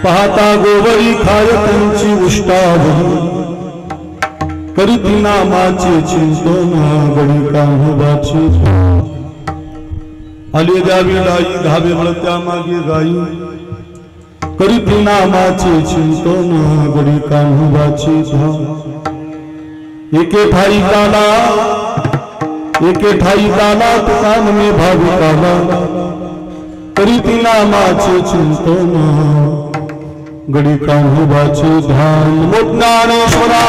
पाहता गोवरी खाय त्यांची उष्टावली करीती नामाचे चिंतन गडी कान्होबाचे आले द्यावी लाई धावे वळत्या मागे गाई करीती नामाचे चिंतन गडी कान्होबाचे एके ठाई काला तुकान में भाविकाला करीती नामाचे चिंतन गडी कान्होबाचे ध्यान ज्ञानेश्वरा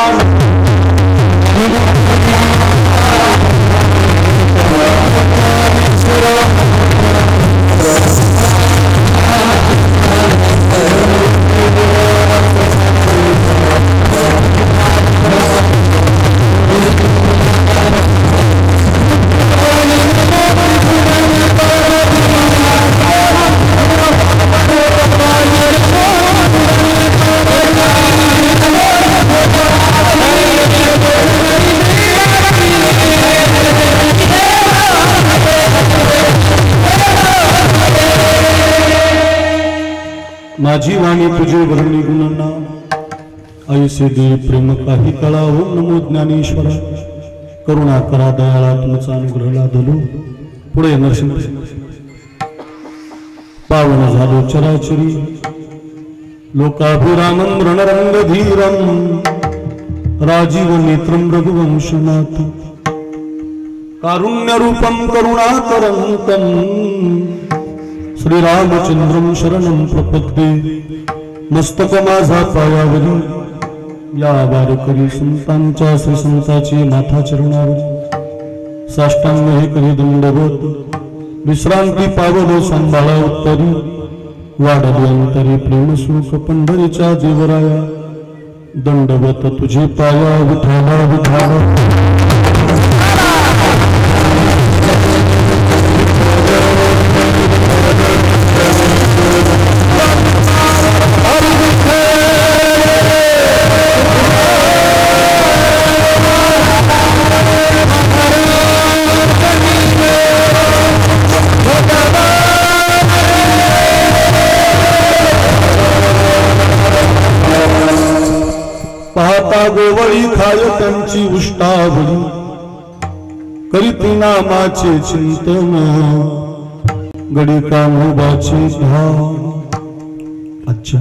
माझी वाणी तुझे वर्णी गुणना ऐसे दे प्रेम काही कळा ओम नमो ज्ञानेश्वरा करुणा करा दयाळा तुमचा अनुग्रह लादलो पुढे नरसिंह पावन झालो चराचरी लोकाभिरामं रणरंगधीरं राजीव नेत्रं रघुवंशनाथ कारुण्यरूपं करुणाकरंतं श्रीरामचंद्रं शरणं प्रपद्ये मस्तक माझा पायावरी या वारकरी संतांच्या श्री संताची माथा चरणावर साष्टांग हे करी दंडवत विश्रांती पावलो सांभाळा उत्तरी वाढले अंतरी प्रेम सुख पंढरीच्या देवराया दंडवत तुझे पाया विठाला विठाला गोवळी खाय त्यांची उष्टावली करीती नामाचे चिंतन गडी कान्होबाचे ध्यान। अच्छा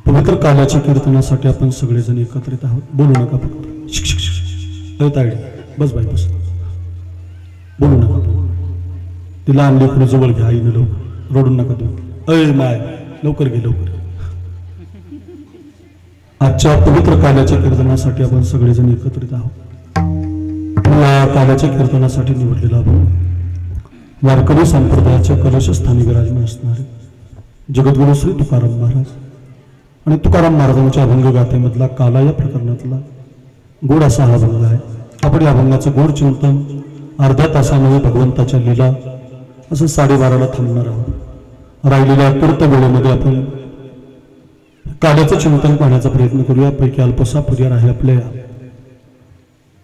पवित्र काल्याच्या कीर्तनासाठी आपण सगळेजण एकत्रित आहोत। बोलू नका फक्त बस बाई बस बोलू नका। तिला आणले पुढे जवळ घ्या आईने लवकर रडू नका तू अय माय लवकर घे लवकर। आजच्या पवित्र काल्याच्या कीर्तनासाठी आपण सगळेजण एकत्रित आहोत। या काल्याच्या कीर्तनासाठी निवडलेला आपण वारकरी संप्रदायाच्या कलशस्थानी विराजमान असणारे जगद्गुरु श्री तुकाराम महाराज आणि तुकाराम महाराजांच्या अभंगगाथेमधला काला या प्रकरणातला गोड असा हा अभंग आहे। आपण या अभंगाचं गोड चिंतन अर्ध्या तासामध्ये भगवंताच्या लीला असं 12:30ला थांबणार आहोत। राहिलेल्या अपूर्त वेळेमध्ये आपण काल्याचं चिंतन पाहण्याचा प्रयत्न करूया। पैकी अल्पसा पर्याय आहे आपल्या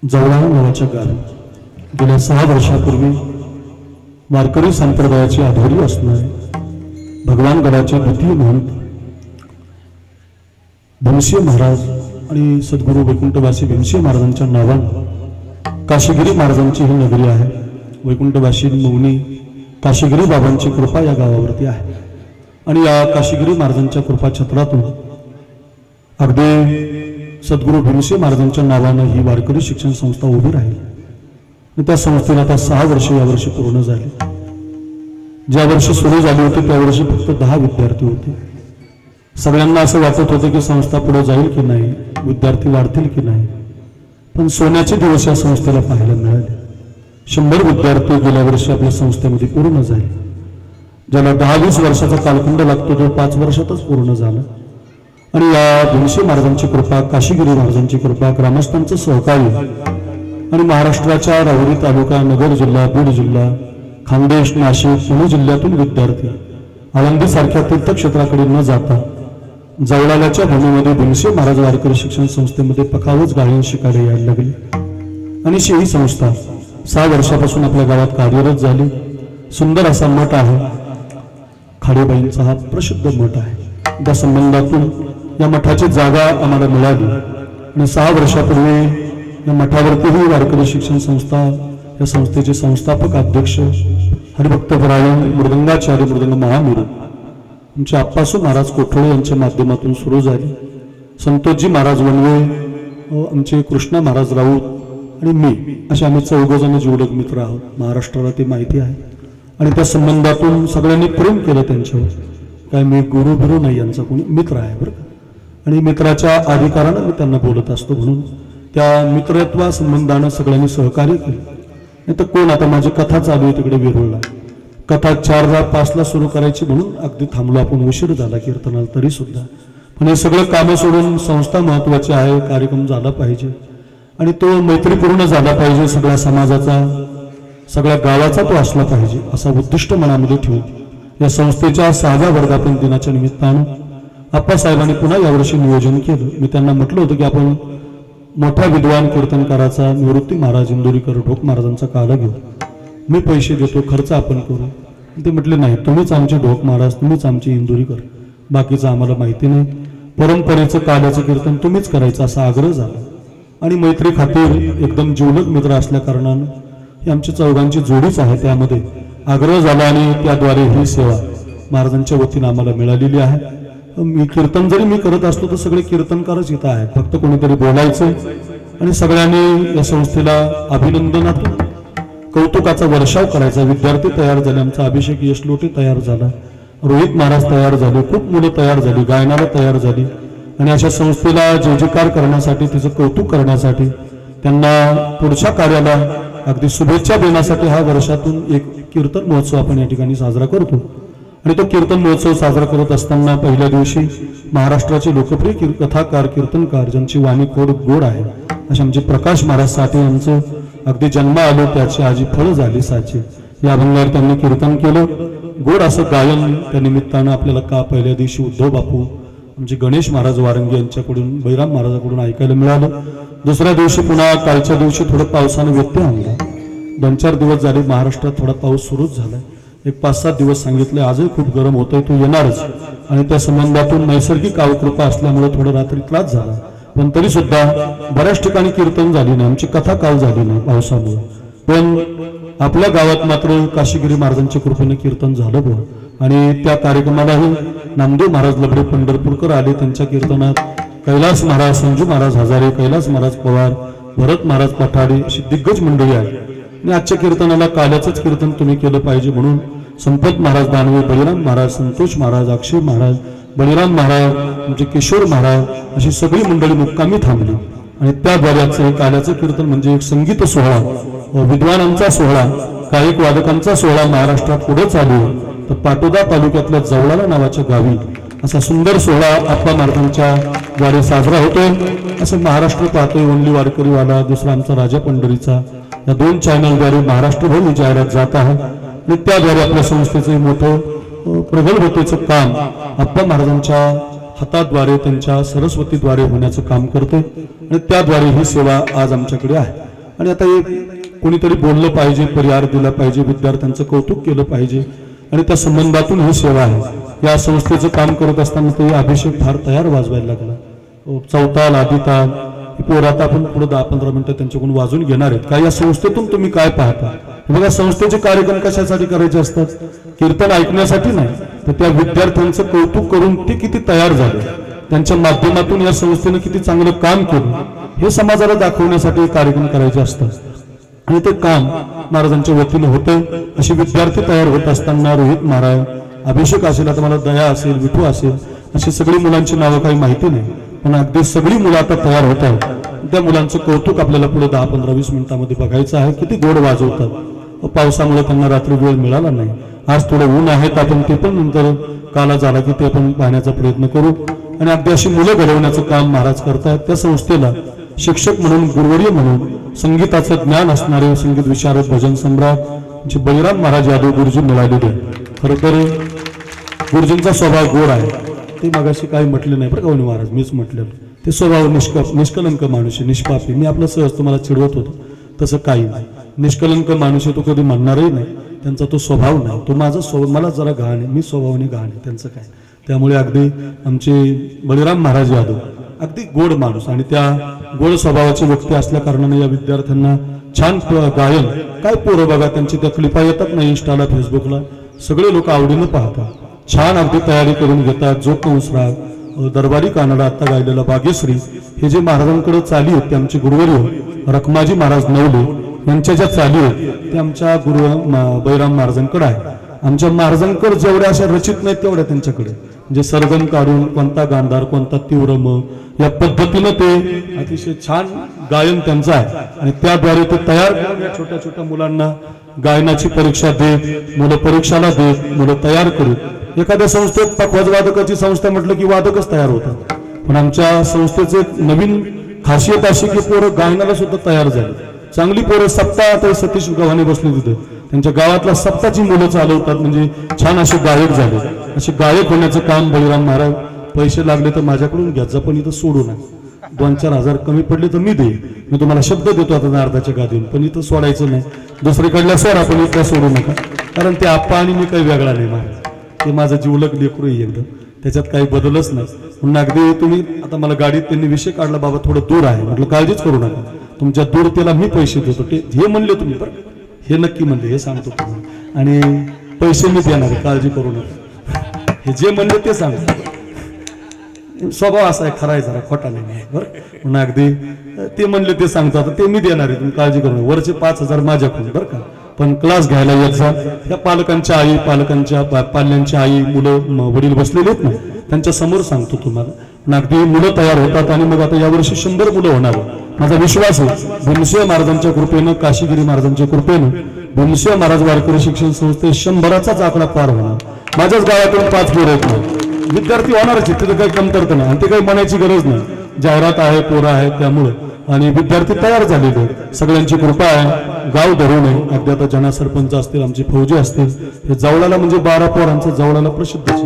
जवळा नावाच्या गावी गेल्या 6 वर्षापूर्वी वारकरी संप्रदायाची आधारी असणारे भगवान गडाचे द्वितीय महंत भीमसिंह महाराज आणि सद्गुरू वैकुंठवासी भीमसिंह महाराजांच्या नावाने काशीगिरी महाराजांची ही नगरी आहे। वैकुंठवासी मौनी काशीगिरी बाबांची कृपा या गावावरती आहे आणि या काशीगिरी महाराजांच्या कृपा छत्रातून अगदी सद्गुरू भीमसिंह महाराजांच्या नावाने ही वारकरी शिक्षण संस्था उभी राहील। त्या संस्थेला आता 6 वर्ष यावर्षी पूर्ण झाली। ज्या वर्षी सुरू झाली होती त्या वर्षी फक्त 10 विद्यार्थी होते। सगळ्यांना असं वाटत होतं की संस्था पुढे जाईल की नाही, विद्यार्थी वाढतील की नाही, पण सोन्याचे दिवस या संस्थेला पाहायला मिळाले। 100 विद्यार्थी गेल्या वर्षी आपल्या संस्थेमध्ये पूर्ण झाले। ज्याला 10-20 वर्षाचा कालखंड लागतो तो 5 वर्षातच पूर्ण झाला। आणि या भीमसिंह महाराजांची कृपा, काशीगिरी महाराजांची कृपा, ग्रामस्थांचं सहकार्य आणि महाराष्ट्राच्या राहुरी तालुका, नगर जिल्हा, बीड जिल्हा, खानदेश, नाशिक, पुणे जिल्ह्यातून विद्यार्थी आळंदी सारख्या तीर्थक्षेत्राकडे न जाता जवळाल्याच्या भूमीमध्ये भीमसिंह महाराज वारकरी शिक्षण संस्थेमध्ये पखावज गायन शिकायला यायला लागली। आणि ही संस्था 6 वर्षापासून आपल्या गावात कार्यरत झाली। सुंदर असा मठ आहे। खाडेबाईंचा हा प्रसिद्ध मठ आहे। त्या संबंधातून या मठाची जागा आम्हाला मिळाली आणि 6 वर्षापूर्वी या मठावरतीही वारकरी शिक्षण संस्था या संस्थेचे संस्थापक अध्यक्ष हरिभक्त परायण मृदंगाचार्य मृदंग महामेरू आमचे आप्पासू महाराज कोठळे यांच्या माध्यमातून सुरू झाली. संतोषजी महाराज वनवे, आमचे कृष्णा महाराज राऊत आणि मी असे आम्ही 4 जण जीवलग मित्र आहोत. महाराष्ट्राला ती माहिती आहे आणि त्या संबंधातून सगळ्यांनी प्रेम केलं त्यांच्यावर. काय मी गुरु बिरू नाही, यांचा कोणी मित्र आहे बरं का, आणि मित्राच्या अधिकारानं मी त्यांना बोलत असतो. म्हणून त्या मित्रत्वा संबंधानं सगळ्यांनी सहकार्य केलं. नाही तर कोण, आता माझी कथा चालू आहे तिकडे वेरूळला, कथा 4:05 सुरू करायची म्हणून अगदी थांबलो आपण, उशीर झाला कीर्तनाला तरी सुद्धा. पण हे सगळं कामं सोडून संस्था महत्वाची आहे, कार्यक्रम झाला पाहिजे आणि तो मैत्रीपूर्ण झाला पाहिजे, सगळ्या समाजाचा सगळ्या गावाचा तो असला पाहिजे असा उद्दिष्ट मनामध्ये ठेवून या संस्थेच्या 6व्या वर्धापन दिनाच्या निमित्तानं आप्पासाहेबांनी पुन्हा यावर्षी नियोजन केलं. मी त्यांना म्हटलं होतं की आपण मोठ्या विद्वान कीर्तनकाराचा निवृत्ती महाराज इंदोरीकर ढोक महाराजांचा काला घेऊ, मी पैसे देतो, खर्च आपण करू. ते म्हटले नाही, तुम्हीच आमचे ढोक महाराज, तुम्हीच आमचे इंदोरीकर, बाकीचं आम्हाला माहिती नाही, परंपरेचं काल्याचं कीर्तन तुम्हीच करायचं असा आग्रह झाला. आणि मैत्री खातीर एकदम जीवलग मित्र असल्या कारणानं ही आमची 4घांची जोडीच आहे, त्यामध्ये आग्रह झाला आणि त्याद्वारे ही सेवा महाराजांच्या वतीनं आम्हाला मिळालेली आहे. मी कीर्तन जरी मी करत असतो तर सगळे कीर्तनकारच इथं आहेत, फक्त कोणीतरी बोलायचं आणि सगळ्यांनी या संस्थेला अभिनंदनातून कौतुकाचा वर्षाव करायचा. विद्यार्थी तयार झाले, आमचा अभिषेक यशलोटे तयार झाला, रोहित महाराज तयार झाले, खूप मुलं तयार झाली, गायनाला तयार झाली आणि अशा संस्थेला जयजयकार करण्यासाठी, तिचं कौतुक करण्यासाठी, त्यांना पुढच्या कार्याला अगदी शुभेच्छा देण्यासाठी हा वर्षातून एक कीर्तन महोत्सव आपण या ठिकाणी साजरा करतो. आणि तो कीर्तन महोत्सव साजरा करत असताना पहिल्या दिवशी महाराष्ट्राचे लोकप्रिय कथाकार कीर्तनकार ज्यांची वाणी खोड गोड आहे असे आमचे प्रकाश महाराज साठे यांचं अगदी जन्म आलो त्याची आजी फळ झाली साची या अभंगावर त्यांनी कीर्तन केलं. गोड असं गायन त्या निमित्तानं आपल्याला का पहिल्या दिवशी उद्धव बापू आमचे गणेश महाराज वारंगी यांच्याकडून, बैराम महाराजाकडून ऐकायला मिळालं. दुसऱ्या दिवशी पुन्हा कालच्या दिवशी थोडं पावसानं व्यत्यय आणला. 2-4 दिवस झाले महाराष्ट्रात थोडा पाऊस सुरूच झाला. एक 5-7 दिवस सांगितले, आजही खूप गरम होतंय, तो येणारच. आणि त्या संबंधातून नैसर्गिक अवकृपा असल्यामुळे थोडं रात्री त्रास झाला, पण तरी सुद्धा बऱ्याच ठिकाणी कीर्तन झाली नाही, आमची कथा काल झाली नाही पावसामुळे. पण आपल्या गावात मात्र काशीगिरी महाराजांच्या कृपेने कीर्तन झालं बुवा. आणि त्या कार्यक्रमालाही नामदेव महाराज लबडे पंढरपूरकर आले. त्यांच्या कीर्तनात कैलास महाराज, संजू महाराज हजारे, कैलास महाराज पवार, भरत महाराज पठाडे अशी दिग्गज मंडळी आहे. आणि आजच्या कीर्तनाला काल्याचंच कीर्तन तुम्ही केलं पाहिजे म्हणून संपत महाराज दानवे, बळीराम महाराज, संतोष महाराज, अक्षय महाराज, बळीराम महाराज, आमचे किशोर महाराज अशी सगळी मंडळी मुक्कामी थांबली. आणि त्याद्वारे आजचं काल्याचं कीर्तन म्हणजे एक संगीत सोहळा, विद्वानांचा सोहळा, गायक वादकांचा सोहळा महाराष्ट्रात पुढे चालू. तर पाटोदा तालुक्यातल्या जवळाला नावाच्या गावी असा सुंदर सोहळा आप्पा महाराजांच्या द्वारे साजरा होतोय. असं महाराष्ट्र पाहतोय. ओनली वारकरीवाला, दुसरा आमचा राजा पंढरीचा, या 2 चॅनलद्वारे महाराष्ट्रभर ही जाहिरात जात आहे. आणि त्याद्वारे आपल्या संस्थेचं मोठं प्रगल्भतेचं काम आप्पा महाराजांच्या हाताद्वारे, त्यांच्या सरस्वतीद्वारे होण्याचं काम करते. आणि त्याद्वारे ही सेवा आज आमच्याकडे आहे. आणि आता एक कोणीतरी बोललं पाहिजे, परिहार दिला पाहिजे, विद्यार्थ्यांचं कौतुक केलं पाहिजे आणि त्या संबंधातून ही सेवा आहे. या संस्थेचं काम करत असताना ते अभिषेक फार तयार वाजवायला लागला. चौताल, आदिताल, पोर आता आपण पुढे 10-15 मिनिटं त्यांच्याकडून वाजून घेणार आहेत. काय या संस्थेतून तुम्ही काय पाहता? बघा, संस्थेचे कार्यक्रम कशासाठी करायचे असतात? कीर्तन ऐकण्यासाठी नाही, तर त्या विद्यार्थ्यांचं कौतुक करून ते किती तयार झाले, त्यांच्या माध्यमातून या संस्थेनं किती चांगलं काम केलं हे समाजाला दाखवण्यासाठी कार्यक्रम करायचे असतात. आणि ते काम महाराजांच्या वतीनं होतं. अशी विद्यार्थी तयार होत असताना रोहित महाराज, अभिषेक असेल, आता मला दया असेल, विठू असेल, अशी सगळी मुलांची नावं काही माहिती नाही, पण अगदी सगळी मुलं आता तयार होत आहेत. त्या मुलांचं कौतुक आपल्याला पुढे 10-15-20 मिनिटांमध्ये बघायचं आहे. किती गोड वाजवतात. पावसामुळे त्यांना रात्री वेळ मिळाला नाही. आज थोडं ऊन आहे, आपण ते पण नंतर काला झाला की ते पण पाहण्याचा प्रयत्न करू. आणि अगदी अशी मुलं घडवण्याचं काम महाराज करतायत. त्या संस्थेला शिक्षक म्हणून, गुरुवर्य म्हणून, संगीताचं ज्ञान असणारे संगीत विशारद, भजन सम्राट जे बळीराम महाराज यादव गुरुजी मिळालेले. खरं तर गुरुजींचा स्वभाव गोड आहे. ते मगाशी काही म्हटले नाही बरं का महाराज, मीच म्हटलं. ते स्वभाव निष्कलंक माणूस आहे, निष्पापी. मी आपलं सहज तुम्हाला चिडवत होतो, तसं काही नाही. निष्कलंक माणूस आहे, तो कधी म्हणणारही नाही. त्यांचा तो स्वभाव नाही. तो माझा स्वभाव, मला जरा घाण आहे, मी स्वभावाने घाण आहे, त्यांचं काय. त्यामुळे अगदी आमचे बळीराम महाराज यादव अगदी गोड माणूस आणि त्या गोड स्वभावाचे व्यक्ती असल्या कारणाने या विद्यार्थ्यांना छान गायन काय पोरं बघा त्यांची त्या क्लिपा येतात ना इंस्टाला फेसबुकला सगळे लोक आवडीनं पाहतात छान अगदी तयारी करून घेतात जोकंस राग दरबारी कानडा आता गायलेला बागेश्री हे जे महाराजांकडे चाली आहेत ते आमचे गुरुवर्य रखमाजी महाराज नवले यांच्या ज्या चाली आहेत ते आमच्या गुरु बळीराम महाराजांकडे आहे आमच्या महाराजांकडे जेवढ्या अशा रचित नाहीत तेवढ्या त्यांच्याकडे म्हणजे सरगम काढून कोणता गांधार कोणता तीव्रम या पद्धतीनं ते अतिशय छान गायन त्यांचं आहे आणि त्याद्वारे ते तयार करून या छोट्या छोट्या मुलांना गायनाची परीक्षा देत मुलं परीक्षाला देत मुलं तयार करून एखाद्या संस्थेत पखवाज वादकाची संस्था म्हटलं की वादकच तयार होतात पण आमच्या संस्थेचे नवीन खासियत अशी की पोरं गायनाला सुद्धा तयार झाली चांगली पोरं सप्ताह तर सतीश गव्हाणे बसले तिथे त्यांच्या गावातल्या सप्ताची मुलं चालवतात म्हणजे छान असे गायक झाले असे गायक होण्याचं काम बळीराम महाराज पैसे लागले तर माझ्याकडून घ्यायचं पण इथं सोडू नका 2-4 हजार कमी पडले तर मी देईन मी तुम्हाला शब्द देतो आता अर्धाच्या गादीन पण इथं सोडायचं नाही दुसरीकडल्या सोडा पण इथं सोडू नका कारण ते आप्पा आणि मी काही वेगळा नाही महाराज ते माझं जीवलग लेकरू एकदम त्याच्यात काही बदलच नाही म्हणून अगदी तुम्ही आता मला गाडीत त्यांनी विषय काढला बाबा थोडं दूर आहे म्हटलं काळजीच करू नका तुमच्या दूरतेला मी पैसे देतो ते हे म्हणले तुम्ही बरं हे नक्की म्हणले हे सांगतो तुम्हाला आणि पैसे मी देणार काळजी करू नका हे जे म्हणले ते सांगतो स्वभाव असा आहे खरा आहे जरा खोटा नाही बरं म्हणून अगदी ते म्हणले ते सांगतो आता ते मी देणार आहे तुम्ही काळजी करू नका वरचे 5,000 माझ्याकडून बरं का पण क्लास घ्यायला यायचा या पालकांच्या आई पालकांच्या पाल्यांच्या आई मुलं वडील बसलेले आहेत ना त्यांच्या समोर सांगतो तुम्हाला अगदी मुलं तयार होतात आणि मग आता यावर्षी 100 मुलं होणार माझा विश्वास आहे भीमसेन महाराजांच्या कृपेनं काशीगिरी महाराजांच्या कृपेनं भीमसेन महाराज वारकरी शिक्षण संस्थेत 100चाच आकडा पार होणार माझ्याच गावातून 5 पोरं आहेत विद्यार्थी होणारच तिथे काही कमतरता नाही आणि ते काही म्हणायची गरज नाही जाहिरात आहे पोरं आहे त्यामुळे आणि विद्यार्थी तयार झालेले सगळ्यांची कृपा आहे गाव धरून आहे अगदी आता जना सरपंच असतील आमची फौजी असतील हे जवळाला म्हणजे 12 पोरांचं जवळाला प्रसिद्ध आहे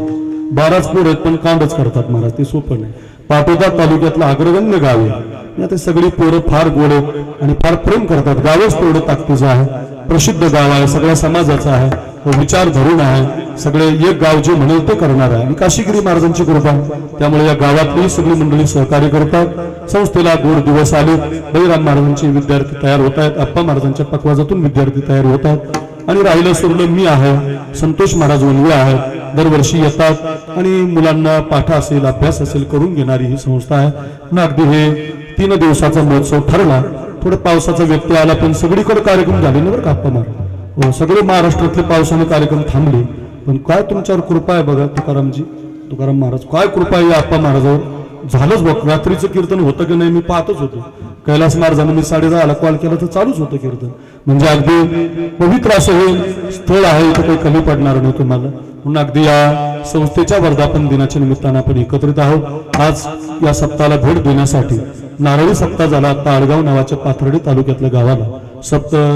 12च पोर आहेत पण कांडच करतात महाराज ते सोपं नाही पाटोदा तालुक्यातलं अग्रगण्य गाव आहे आता सगळी पोरं फार गोड आहेत आणि फार प्रेम करतात गावच तेवढं ताकदीचं आहे प्रसिद्ध गाव आहे सगळ्या समाजाचं आहे विचार धरून आहे सगळे एक गाव जे म्हणेल ते करणार आहे आणि काशीगिरी महाराजांची कृपा त्यामुळे या गावातली सगळी मंडळी सहकार्य करतात संस्थेला गोड दिवस आले बळीराम महाराजांचे विद्यार्थी तयार होत आहेत आप्पा महाराजांच्या पखवाजातून विद्यार्थी तयार होतात आणि राहिलं सोडलं मी आहे संतोष महाराज वनवे आहेत दरवर्षी येतात आणि मुलांना पाठ असेल अभ्यास असेल करून घेणारी ही संस्था आहे आणि अगदी हे 3 दिवसाचा महोत्सव ठरला थोडं पावसाचा व्यत्यय आला पण सगळीकडे कार्यक्रम झाले ना बरं का आप्पा महाराज सगळे महाराष्ट्रातले पावसाने कार्यक्रम थांबले पण काय तुमच्यावर कृपा आहे बघा तुकाराम महाराज काय कृपा आहे आप्पा महाराजावर झालंच बघ रात्रीचं कीर्तन होतं की नाही मी पाहतच होतो कैलास महाराजांना मी 10:30 कॉल केला तर चालूच होतं कीर्तन म्हणजे अगदी पवित्र असं हे स्थळ आहे इथं काही कमी पडणार नाही तुम्हाला म्हणून अगदी या संस्थेच्या वर्धापन दिनाच्या निमित्तानं आपण एकत्रित आहोत आज या सप्ताहाला भेट देण्यासाठी नारळी सप्ताह झाला आता आळगाव नावाच्या पाथर्डी तालुक्यातल्या गावाला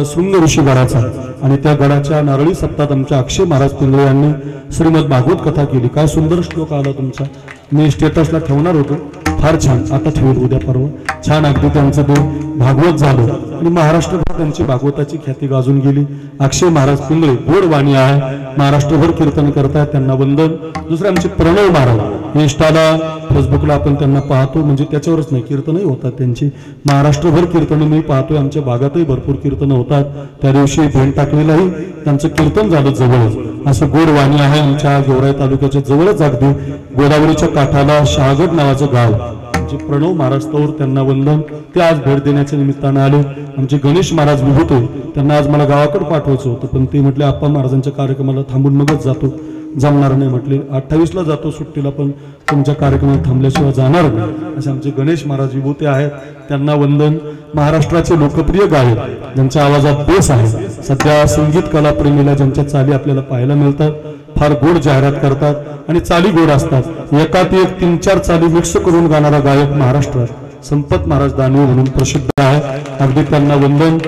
शृंग ऋषी गडाचा आणि त्या गडाच्या नारळी सप्ताहात आमच्या अक्षय महाराज पिंगळे यांनी श्रीमद भागवत कथा केली काय सुंदर श्लोक आला तुमचा मी स्टेटसला ठेवणार होतो फार छान आता ठेवेल उद्या परवा छान अगदी त्यांचं ते भागवत झालं आणि महाराष्ट्रभर त्यांची भागवताची ख्याती गाजून गेली अक्षय महाराज पिंगळे गोड वाणी आहे महाराष्ट्रभर कीर्तन करतायत त्यांना वंदन दुसरे आमचे प्रणव महाराज इंस्टाला फेसबुकला आपण त्यांना पाहतो म्हणजे त्याच्यावरच नाही कीर्तनही होतात त्यांची महाराष्ट्रभर कीर्तन मी पाहतोय आमच्या भागातही भरपूर कीर्तन होतात त्या दिवशी भेंड टाकलेलाही त्यांचं कीर्तन झालं जवळच असं गोड वाणी आहे आमच्या गेवराई तालुक्याच्या जवळच अगदी गोदावरीच्या काठाला शहागड नावाचं गाव आमचे प्रणव महाराज तौर त्यांना वंदन ते आज भेट देण्याच्या निमित्तानं आले आमचे गणेश महाराज विभूते त्यांना आज मला गावाकडे पाठवायचं होतं पण ते म्हटले आप्पा महाराजांच्या कार्यक्रमाला थांबून मगच जातो जमणार नाही म्हटले 28ला जातो सुट्टीला पण तुमच्या कार्यक्रमात थांबल्याशिवाय जाणार नाही असे आमचे गणेश महाराज विभूते आहेत त्यांना वंदन महाराष्ट्राचे लोकप्रिय गायक ज्यांच्या आवाजात बेस आहे सध्या संगीत कला प्रेमीला ज्यांच्या चाली आपल्याला पाहायला मिळतात फार गोड जाहिरात करतात आणि चाली गोड असतात एकात एक 3-4 चाली मिक्स करून गाणारा गायक महाराष्ट्रात संपत महाराज दानवे म्हणून प्रसिद्ध आहे अगदी त्यांना वंदन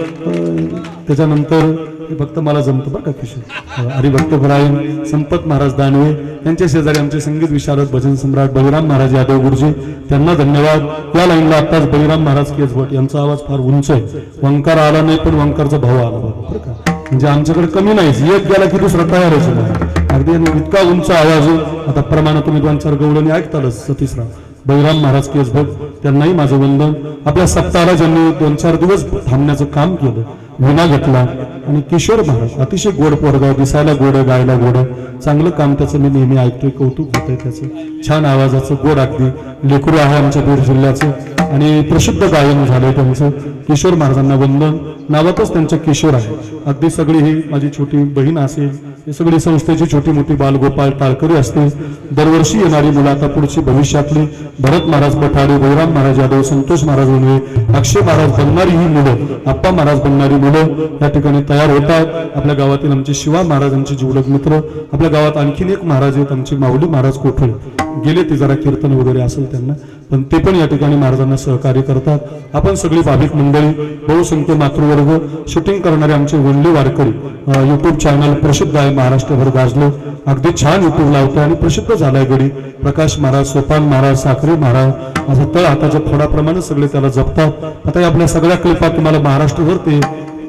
त्याच्यानंतर फक्त मला जमतं बरं का किशोर हरिभक्त भरायन संपत महाराज दानवे त्यांच्या शेजारी आमचे संगीत विशारद भजन सम्राट बळीराम महाराज यादव गुरुजी त्यांना धन्यवाद या लाईनला आताच बळीराम महाराज केसभट यांचा आवाज फार उंच आहे वंकार आला नाही पण वंकारचा भाव आला बरं का म्हणजे आमच्याकडे कमी नाही एक गेला की दुसरा तयारच अगदी इतका उंच आवाज. आता प्रमाण तुम्ही 2-4 गवळणी ऐकतालच. सतीशराव बैराम महाराज केसभट त्यांनाही माझं वंदन. आपल्या सप्ताहाला ज्यांनी 2-4 दिवस थांबण्याचं काम केलं, विना घेतला. आणि किशोर महाराज अतिशय गोड पोरगा, दिसायला गोड, गायला गोड, चांगलं काम त्याचं मी नेहमी ऐकतोय, कौतुक होतंय त्याचं. छान आवाजाचं, गोड अगदी लेकरू आहे आमच्या बीड जिल्ह्याचं आणि प्रसिद्ध गायन झालंय त्यांचं. किशोर महाराजांना वंदन. नावातच त्यांचं किशोर आहे. अगदी सगळी ही माझी छोटी बहीण असेल, ही सगळी संस्थेची छोटी मोठी बालगोपाळ टाळकरी असते. दरवर्षी येणारी मुलं, आता पुढची भविष्यातली भरत महाराज पठाडे, बैराम महाराज यादव, संतोष महाराज उनवे, अक्षय महाराज बनणारी ही मुलं, आप्पा महाराज बनणारी मुलं या ठिकाणी तयार होतात. आपल्या गावातील आमचे शिवा महाराजांचे जिवलग मित्र, आपल्या गावात आणखीन एक महाराज आहेत आमचे माऊली महाराज कोठळे, गेले ते जरा कीर्तन वगैरे असेल त्यांना, पण ते पण या ठिकाणी महाराजांना सहकार्य करतात. आपण सगळी भाविक मंडळी, बहुसंख्य मातृवर्ग, शूटिंग करणारे आमचे वनले वारकरी, युट्यूब चॅनल प्रसिद्ध आहे, महाराष्ट्रभर गाजलो. अगदी छान युट्यूब लावतो आणि प्रसिद्ध झालाय गडी. प्रकाश महाराज, सोपान महाराज, साखरे महाराज, असं तळ हाताच्या फोडाप्रमाणे सगळे त्याला जपतात. आता आपल्या सगळ्या क्लिपात तुम्हाला महाराष्ट्रभर ते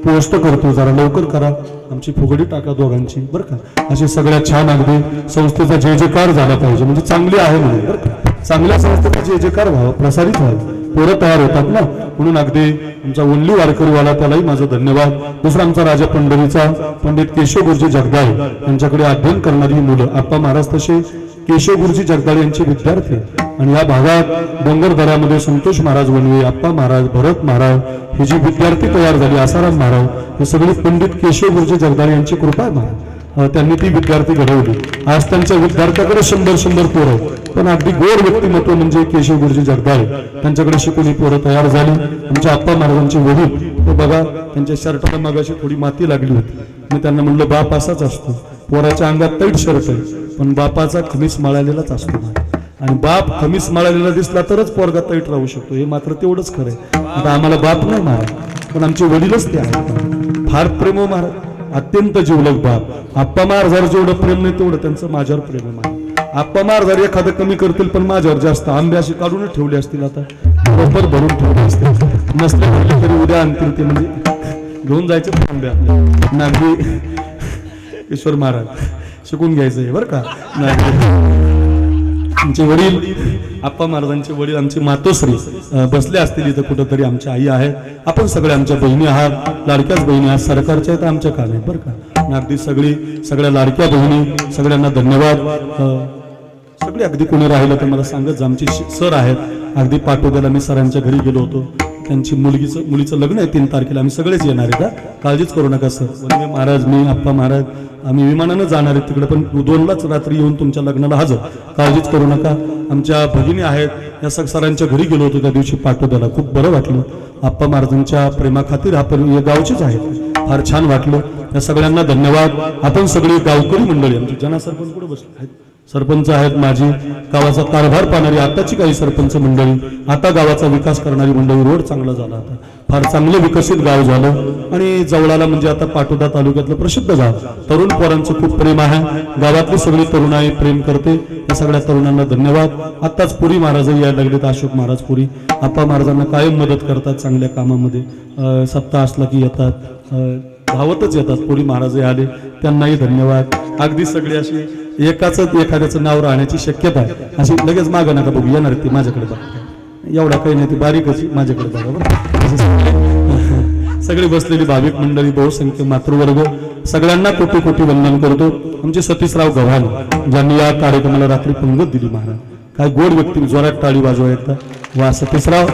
पोस्ट करतो, जरा लवकर करा, आमची फुगडी टाका दोघांची बरं का. असे सगळ्या छान अगदी संस्थेचा जय जयकार झाला पाहिजे, म्हणजे चांगली आहे म्हणून बरं का. चांगल्या संस्थेचा जय जयकार व्हावा, प्रसारित व्हावा, पोरं तयार होतात ना, म्हणून अगदी आमचा ओनली वारकरीवाला त्यालाही माझं धन्यवाद. दुसरा आमचा राजा पंढरीचा पंडित केशव गुरुजी जगदाळे यांच्याकडे अध्ययन करणारी मुलं, आप्पा महाराज तसे केशव गुरुजी जगदाळे यांचे विद्यार्थी. आणि या भागात डोंगरदऱ्यामध्ये संतोष महाराज वनवे, आप्पा महाराज, भरत महाराज हे जी विद्यार्थी तयार झाली, आसाराम महाराज, हे सगळे पंडित केशव गुरुजी जगदाळे यांची कृपा आहे महाराज. त्यांनी ती विद्यार्थी घडवली. आज त्यांच्या विद्यार्थ्याकडे 100 पोरं, पण अगदी गोड व्यक्तिमत्व म्हणजे केशव गुरुजी जगदाळे. त्यांच्याकडे शिकून ही पोरं तयार झाली. आमच्या आप्पा महाराजांचे वडील, तो बघा त्यांच्या शर्टाला मगाशी थोडी माती लागली होती. मी त्यांना म्हणलं बाप असाच असतो, पोराच्या अंगात तैट शर्ट आहे, पण बापाचा खमीस मळालेलाच असतो. आणि बाप खमीस मळालेला दिसला तरच पोरगा तैट राहू शकतो, हे मात्र तेवढंच खरंय. आता आम्हाला बाप नाही महाराज, पण आमचे वडीलच ते आहेत. फार प्रेम हो महाराज, अत्यंत जीवलग बाप. आप्पा महाराजांवर जेवढं प्रेम नाही तेवढं त्यांचं माझ्यावर प्रेम आहे महाराज. आप्पा महाराज एखादं कमी करतील, पण माझ्यावर जास्त. आंबे असे काढूनच ठेवले असतील, आता बरोबर भरून ठेवले असतील, नसले म्हटले तरी उद्या आणतील ते, म्हणजे घेऊन जायचं आंबे आपल्या नागरी. ईश्वर महाराज शिकून घ्यायचंय बरं का. आमचे वडील, आप्पा महाराजांचे वडील, आमचे मातोश्री बसले असतील इथं कुठंतरी, आमच्या आई आहेत. आपण सगळ्या आमच्या बहिणी आहात, लाडक्याच बहिणी आहात, सरकारच्या आहेत, आमच्या काल आहेत बरं का. अगदी सगळ्या लाडक्या बहिणी, सगळ्यांना धन्यवाद. सगळे अगदी कोणी राहिलं तर मला सांगत जा. आमचे सर आहेत, अगदी पाटोद्याला मी सरांच्या घरी गेलो होतो. त्यांची मुलीचं लग्न आहे 3 तारखेला, आम्ही सगळेच येणार आहेत, काळजीच करू नका सर. वनवे महाराज, मी, आप्पा महाराज, आम्ही विमानानं जाणार आहे तिकडे, पण 2लाच रात्री येऊन तुमच्या लग्नाला हजर, काळजीच करू नका. आमच्या भगिनी आहेत, या सरांच्या घरी गेलो होतो त्या दिवशी पाटोद्याला, खूप बरं वाटलं. आप्पा महाराजांच्या प्रेमाखातीर आपण या गावचेच आहेत, फार छान वाटलं. या सगळ्यांना धन्यवाद. आपण सगळी गावकरी मंडळी, आमची जना सरपंच कुठे बसले आहेत, सरपंच आहेत, माझी गावाचा कारभार पाहणारी आताची काही सरपंच मंडळी, आता गावाचा विकास करणारी मंडळी. रोड चांगला झाला, आता फार चांगलं विकसित गाव झालं. आणि जवळाला म्हणजे आता पाटोदा तालुक्यातलं प्रसिद्ध गाव, तरुण पोरांचं खूप प्रेम आहे. गावातली सगळी तरुणाई प्रेम करते. या सगळ्या तरुणांना धन्यवाद. आत्ताच पुरी महाराज यायला लागलेत, अशोक महाराज पुरी. आप्पा महाराजांना कायम मदत करतात चांगल्या कामामध्ये, सप्ताह असला की येतात, धावतच येतात. पुरी महाराज आले, त्यांनाही धन्यवाद. अगदी सगळे असे एकाच एखाद्याचं नाव राहण्याची शक्यता आहे, अशी लगेच मागं नका बघू, येणार ती माझ्याकडे बघा, एवढा काही नाही, ती बारीकच माझ्याकडे बघा बरं. सगळी बसलेली भाविक मंडळी, बहुसंख्य मातृवर्ग, सगळ्यांना कोटी कोटी वंदन करतो. आमचे सतीशराव गव्हाण, ज्यांनी या कार्यक्रमाला रात्री पंगत दिली महाराज. काय गोड व्यक्ती, जोरात टाळी वाजवा एकदा. वा सतीशराव,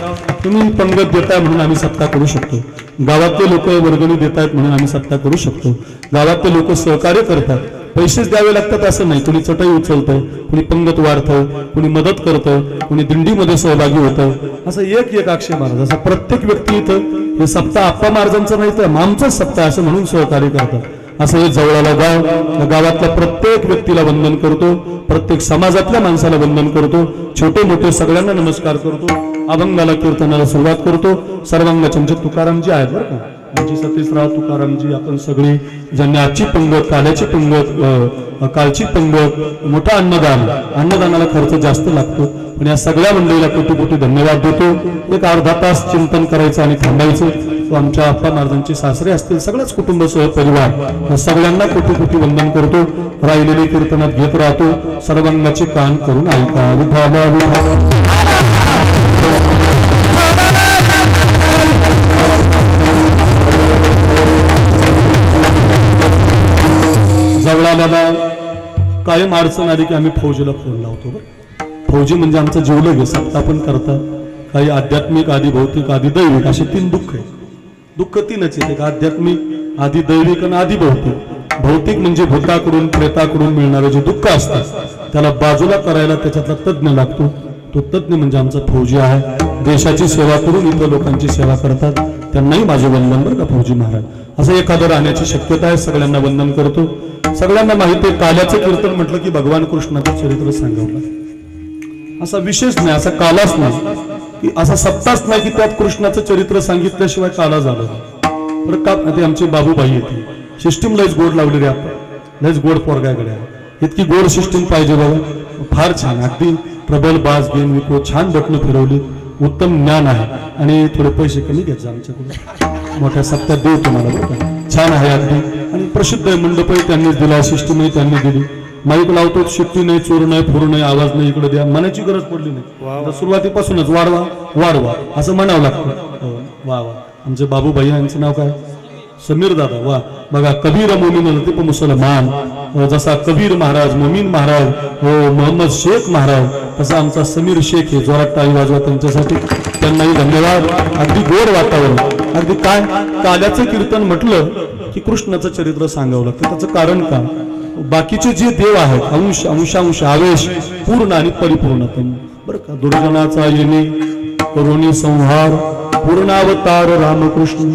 तुम्ही पंगत देताय म्हणून आम्ही सत्ता करू शकतो, गावातले लोक वर्गणी देतायत म्हणून आम्ही सत्ता करू शकतो, गावातले लोक सहकार्य करतात. पैसेच द्यावे लागतात असं नाही, कुणी चटई उचलतं, कुणी पंगत वाढतं, कुणी मदत करतं, कुणी दिंडीमध्ये सहभागी होतं. असं एक अक्षय महाराज, असं प्रत्येक व्यक्ती इथं हे सप्ताह आप्पा महाराजांचं नाही तर आमचंच सप्ताह असं म्हणून सहकार्य करतात. असं हे जवळाला गाव, गावातल्या प्रत्येक व्यक्तीला वंदन करतो, प्रत्येक समाजातल्या माणसाला वंदन करतो, छोटे मोठे सगळ्यांना नमस्कार करतो. अभंगाला कीर्तनाला सुरुवात करतो. सर्वांगाचे तुकारामजी आहेत बरं का, आमची सतीशराव तुकारामजी. आपण सगळी ज्यांनी आजची पंगत, काल्याची पंगत, कालची पंगत, मोठा अन्नदानाला खर्च जास्त लागतो, पण या सगळ्या मंडळीला कोटी कोटी धन्यवाद देतो. एक अर्धा तास चिंतन करायचं आणि थांबायचं. आमच्या आप्पा महाराजांचे सासरे असतील, सगळ्याच कुटुंब परिवार सगळ्यांना कोटी कोटी वंदन करतो. राहिलेले कीर्तनात घेत राहतो. सर्वांगाचे कान करून ऐका. विठाला विठाला जवळाला कायम अडचण आली की आम्ही फौजीला फोन लावतो. फौजी म्हणजे आमचं जीवलग आहे. सत्तापन करता काही आध्यात्मिक, आधी भौतिक, आधी दैविक असे 3 दुःख आहे. दुःख 3च आहेत, एक आध्यात्मिक, आधी दैविक आणि आधी भौतिक. भौतिक म्हणजे भूताकडून प्रेताकडून मिळणारे जे दुःख असतात त्याला बाजूला करायला त्याच्यातला तज्ञ लागतो. तो तज्ञ म्हणजे आमचा फौजी आहे. देशाची सेवा करून इतर लोकांची सेवा करतात. त्यांनाही माझे वंदन बरं का फौजी महाराज. असं एखादं राहण्याची शक्यता आहे. सगळ्यांना वंदन करतो. सगळ्यांना माहिती आहे काल्याचं कीर्तन म्हटलं की भगवान कृष्णाचं चरित्र सांगावलं. असा विशेष नाही, असा कालाच नाही की असा सप्ताच नाही की त्यात कृष्णाचं चरित्र सांगितल्याशिवाय काला झालं. बरं का ते आमचे बाबूबाई येते सिस्टीम लयच गोड लावली रे आपण. लयच गोड पोरगाकडे आहे. इतकी गोड सिस्टीम पाहिजे बाबा. फार छान, अगदी प्रबल बाज गेम विको छान बटणं फिरवली. उत्तम ज्ञान आहे आणि थोडे पैसे कमी घ्यायचे आमच्याकडून. मोठ्या सप्त्यात देऊ तुम्हाला बरं का. छान आहे अगदी आणि प्रसिद्ध आहे. मंडपही त्यांनीच दिला, सिस्टीमही त्यांनी दिली. माईक लावतो, शिट्टी नाही, चोर नाही, फुर नाही, आवाज नाही, इकडे द्या म्हणायची गरज पडली नाही. सुरुवातीपासूनच वाढवा वाढवा असं म्हणावं लागतं. वा वा. आमचे बाबूभाई यांचं नाव काय? समीर दादा. वा बघा. कबीर मोमीन लतीफ मुसलमान. जसा कबीर महाराज, मोमीन महाराज, मोहम्मद शेख महाराज, तसा आमचा समीर शेख आहे. जोरात टाळी वाजवा त्यांच्यासाठी. त्यांनाही धन्यवाद. अगदी गोड वातावरण. अगदी काय काल्याचं कीर्तन म्हटलं की कृष्णाचं चरित्र सांगावं लागतं. त्याचं कारण का? बाकीचे जे देव आहेत अंश अंशांश आवेश पूर्ण आणि परिपूर्णतम बरं का. दुर्जनाचा येणे करुणी संहार पूर्णावतार रामकृष्ण.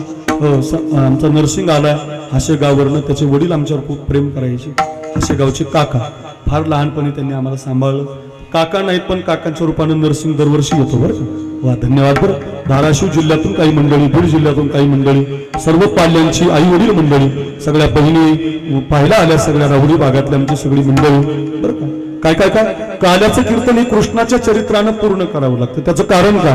आमचा नरसिंग आलाय हाशेगाववरनं. त्याचे वडील आमच्यावर खूप प्रेम करायचे. हाशेगावचे काका. फार लहानपणी त्यांनी आम्हाला सांभाळलं. काका नाहीत पण काकांच्या रूपानं नरसिंग दरवर्षी येतो बरं का. वा धन्यवाद बरं. धाराशिव जिल्ह्यातून काही मंडळी, बीड जिल्ह्यातून काही मंडळी, सर्व पाल्यांची आई वडील मंडळी, सगळ्या बहिणी पाहायला आल्या, सगळ्या राहुरी भागातल्या आमची सगळी मंडळी बरं का. काय काय काय काल्याचं कीर्तन हे कृष्णाच्या चरित्रानं पूर्ण करावं लागतं. त्याचं कारण का?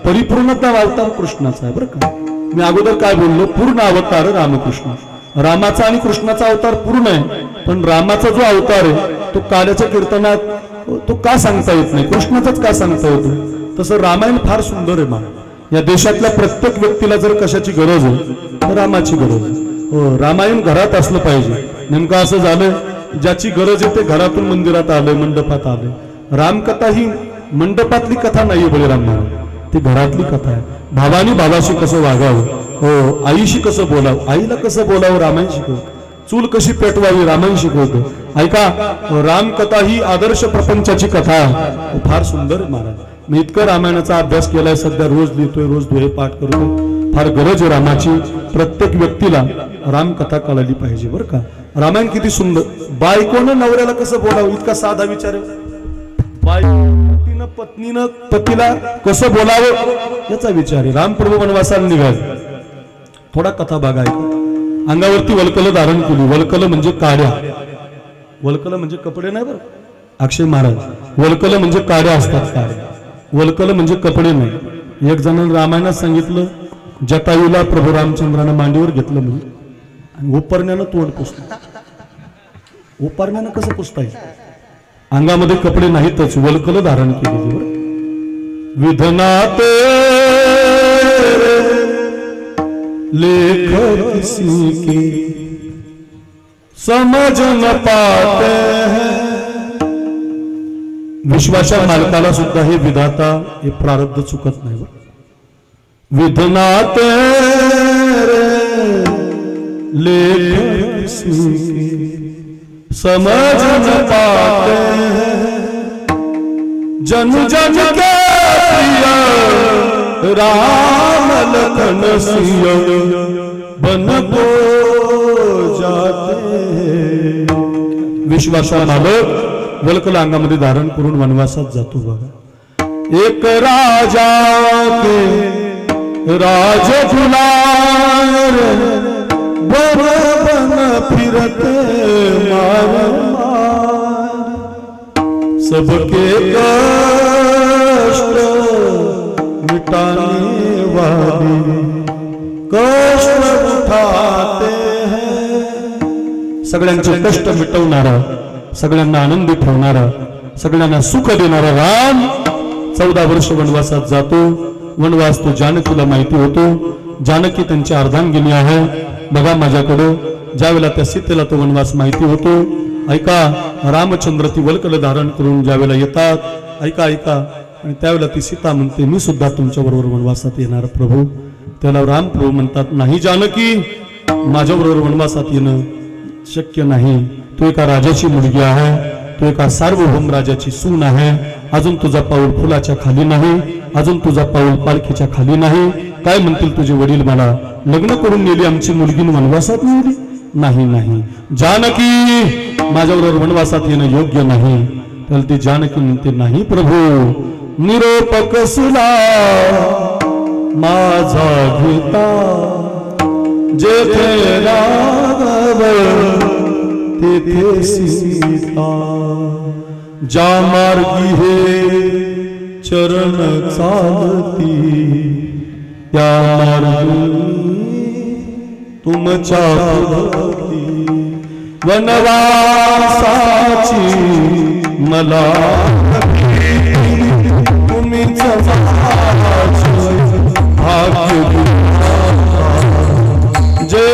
परिपूर्णता अवतार कृष्णाचा आहे बरं का. मी अगोदर काय बोललो? पूर्ण अवतार रामकृष्ण. रामाचा आणि कृष्णाचा अवतार पूर्ण आहे, पण रामाचा जो अवतार आहे तो काल्याच्या कीर्तनात तो का सांगता येत नाही, कृष्णाचाच का सांगता येतो? तसं रामायण फार सुंदर आहे मान. या देशातल्या प्रत्येक व्यक्तीला जर कशाची गरज आहे तर रामाची गरज आहे. रामायण घरात असलं पाहिजे. नेमकं असं झालं ज्याची गरज आहे ते घरातून मंदिरात आलंय, मंडपात आलंय. रामकथा ही मंडपातली कथा नाहीये बळीराम महाराज, ती घरातली कथा आहे. भावानी भावाशी कसं वागावं, आईशी कसं बोलावं, आईला कसं बोलावं रामायण शिकवतं. चूल कशी पेटवावी रामायण शिकवतं. ऐका, रामकथा ही आदर्श प्रपंचाची कथा आहे. फार सुंदर महाराज. मी इतकं रामायणाचा अभ्यास केलाय, सध्या रोज लिहितोय, रोज दोहे पाठ करतोय. फार गरज आहे रामाची. प्रत्येक व्यक्तीला रामकथा कळाली पाहिजे बरं का. रामायण किती सुंदर. बायकोनं नवऱ्याला कसं बोलावं इतका साधा विचार आहे. बायकोनं पत्नीनं पतीला कसं बोलावं याचा विचार आहे. रामप्रभू वनवासाला निघाले. थोडा कथा बघा. अंगावरती वलकल धारण केली. वलकल म्हणजे काड्या. वलकल म्हणजे कपडे नाही बरं अक्षय महाराज. वलकल म्हणजे काड्या असतात. काड्या वलकल म्हणजे कपडे नाही. एक जणांनी रामायणात सांगितलं जटायूला प्रभू रामचंद्रानं मांडीवर घेतलं म्हणून आणि उपरण्यानं तोंड पुसलं. उपरण्यानं कसं पुसता येईल? अंगामध्ये कपडे नाहीतच, वलकल धारण केली. विधनात लेख किसी की समझ न पाते हैं. विश्वाच्या मालकाला सुद्धा हे विधाता हे प्रारब्ध चुकत नाही. विधनात लेख किसी की समझ न पाते हैं. जन जन के प्रिय राम लखन सिया बन को जाते हैं. विश्वासा मालक वलकल अंगामध्ये धारण करून वनवासात जातो बघा. एक राजा के राज दुलार बर बन फिरते मार सबके कष्ट मिटाने वाली सगळ्यांचे कष्ट मिटवणारा, सगळ्यांना आनंदी ठेवणारा, सगळ्यांना सुख देणारा राम 14 वर्ष वनवासात जातो। वनवास तो जानकीला माहिती होतो, जानकी त्यांची अर्धांगिनी आहे। बघा माझ्याकडे ज्यावेळेला त्या सीतेला तो वनवास माहिती होतो, ऐका रामचंद्र ती वल्कल धारण करून ज्यावेळेला येतात, ऐका ऐका, आणि त्यावेळेला ती सीता म्हणते मी सुद्धा तुमच्या बरोबर वनवासात येणार प्रभू। त्याला राम प्रभू म्हणतात नाही जानकी, माझ्या बरोबर वनवासात येणं शक्य नाही। तू एका राजाची मुलगी आहे, तू एका सार्वभौम राजाची सून आहे, अजून तुझा पाऊल फुलाच्या खाली नाही, अजून तुझा पाऊल पालखीच्या खाली नाही। काय म्हणतील तुझे वडील, मला लग्न करून नेली आमची मुलगी वनवासात नेली? नाही नाही जानकी, माझ्याबरोबर वनवासात येणं योग्य नाही। तर ती जानकी म्हणते नाही प्रभू, निरोप कसला माझा घेता, जेथे राघव तेथे सीता, ज्या मार्गी हे चरण चालती, त्या मार्गी तुमच्या भक्ती, वनवासाची मला तुम्हीच भाग्य, जे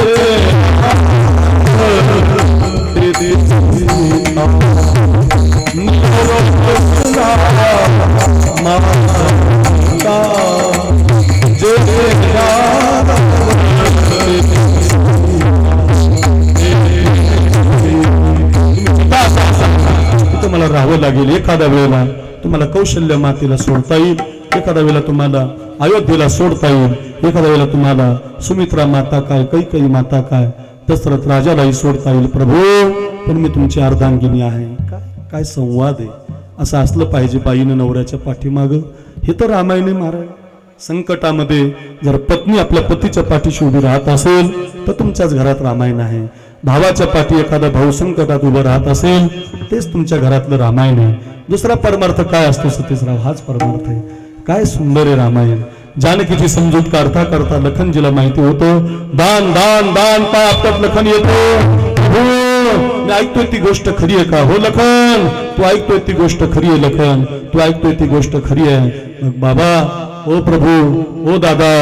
तुम्हाला राहावं लागेल। एखाद्या वेळेला तुम्हाला कौशल्य मातेला सोडता येईल, एखाद्या वेळेला तुम्हाला अयोध्येला सोडता येईल, एखाद्या वेळेला तुम्हाला सुमित्रा माता काय, कैकेयी माता काय, दशरथ राजालाही सोडता येईल प्रभू, पण मी तुमची अर्धांगिनी आहे। काय संवाद आहे, असं असलं पाहिजे बाईनं नवऱ्याच्या पाठीमाग। हे तर रामायण महाराज। संकटामध्ये जर पत्नी आपल्या पतीच्या पाठीशी उभी राहत असेल तर तुमच्याच घरात रामायण आहे। भावाच्या पाठी एखादा भाऊ संकटात उभा राहत असेल तेच तुमच्या घरातलं रामायण आहे। दुसरा परमार्थ काय असतो सतीशराव, हाच परमार्थ आहे। काय सुंदर आहे रामायण। जानकीची समजूत करता करता लखनजीला माहिती होतं, दान दान दान पाय आपल्यात लखन येतो। मी ऐकतोय ती गोष्ट खरी आहे का? हो लखन, तू ऐकतोय ती गोष्ट खरी आहे लखन, तू ऐकतोय ती गोष्ट खरी आहे। मग बाबा, ओ प्रभू, ओ दादा,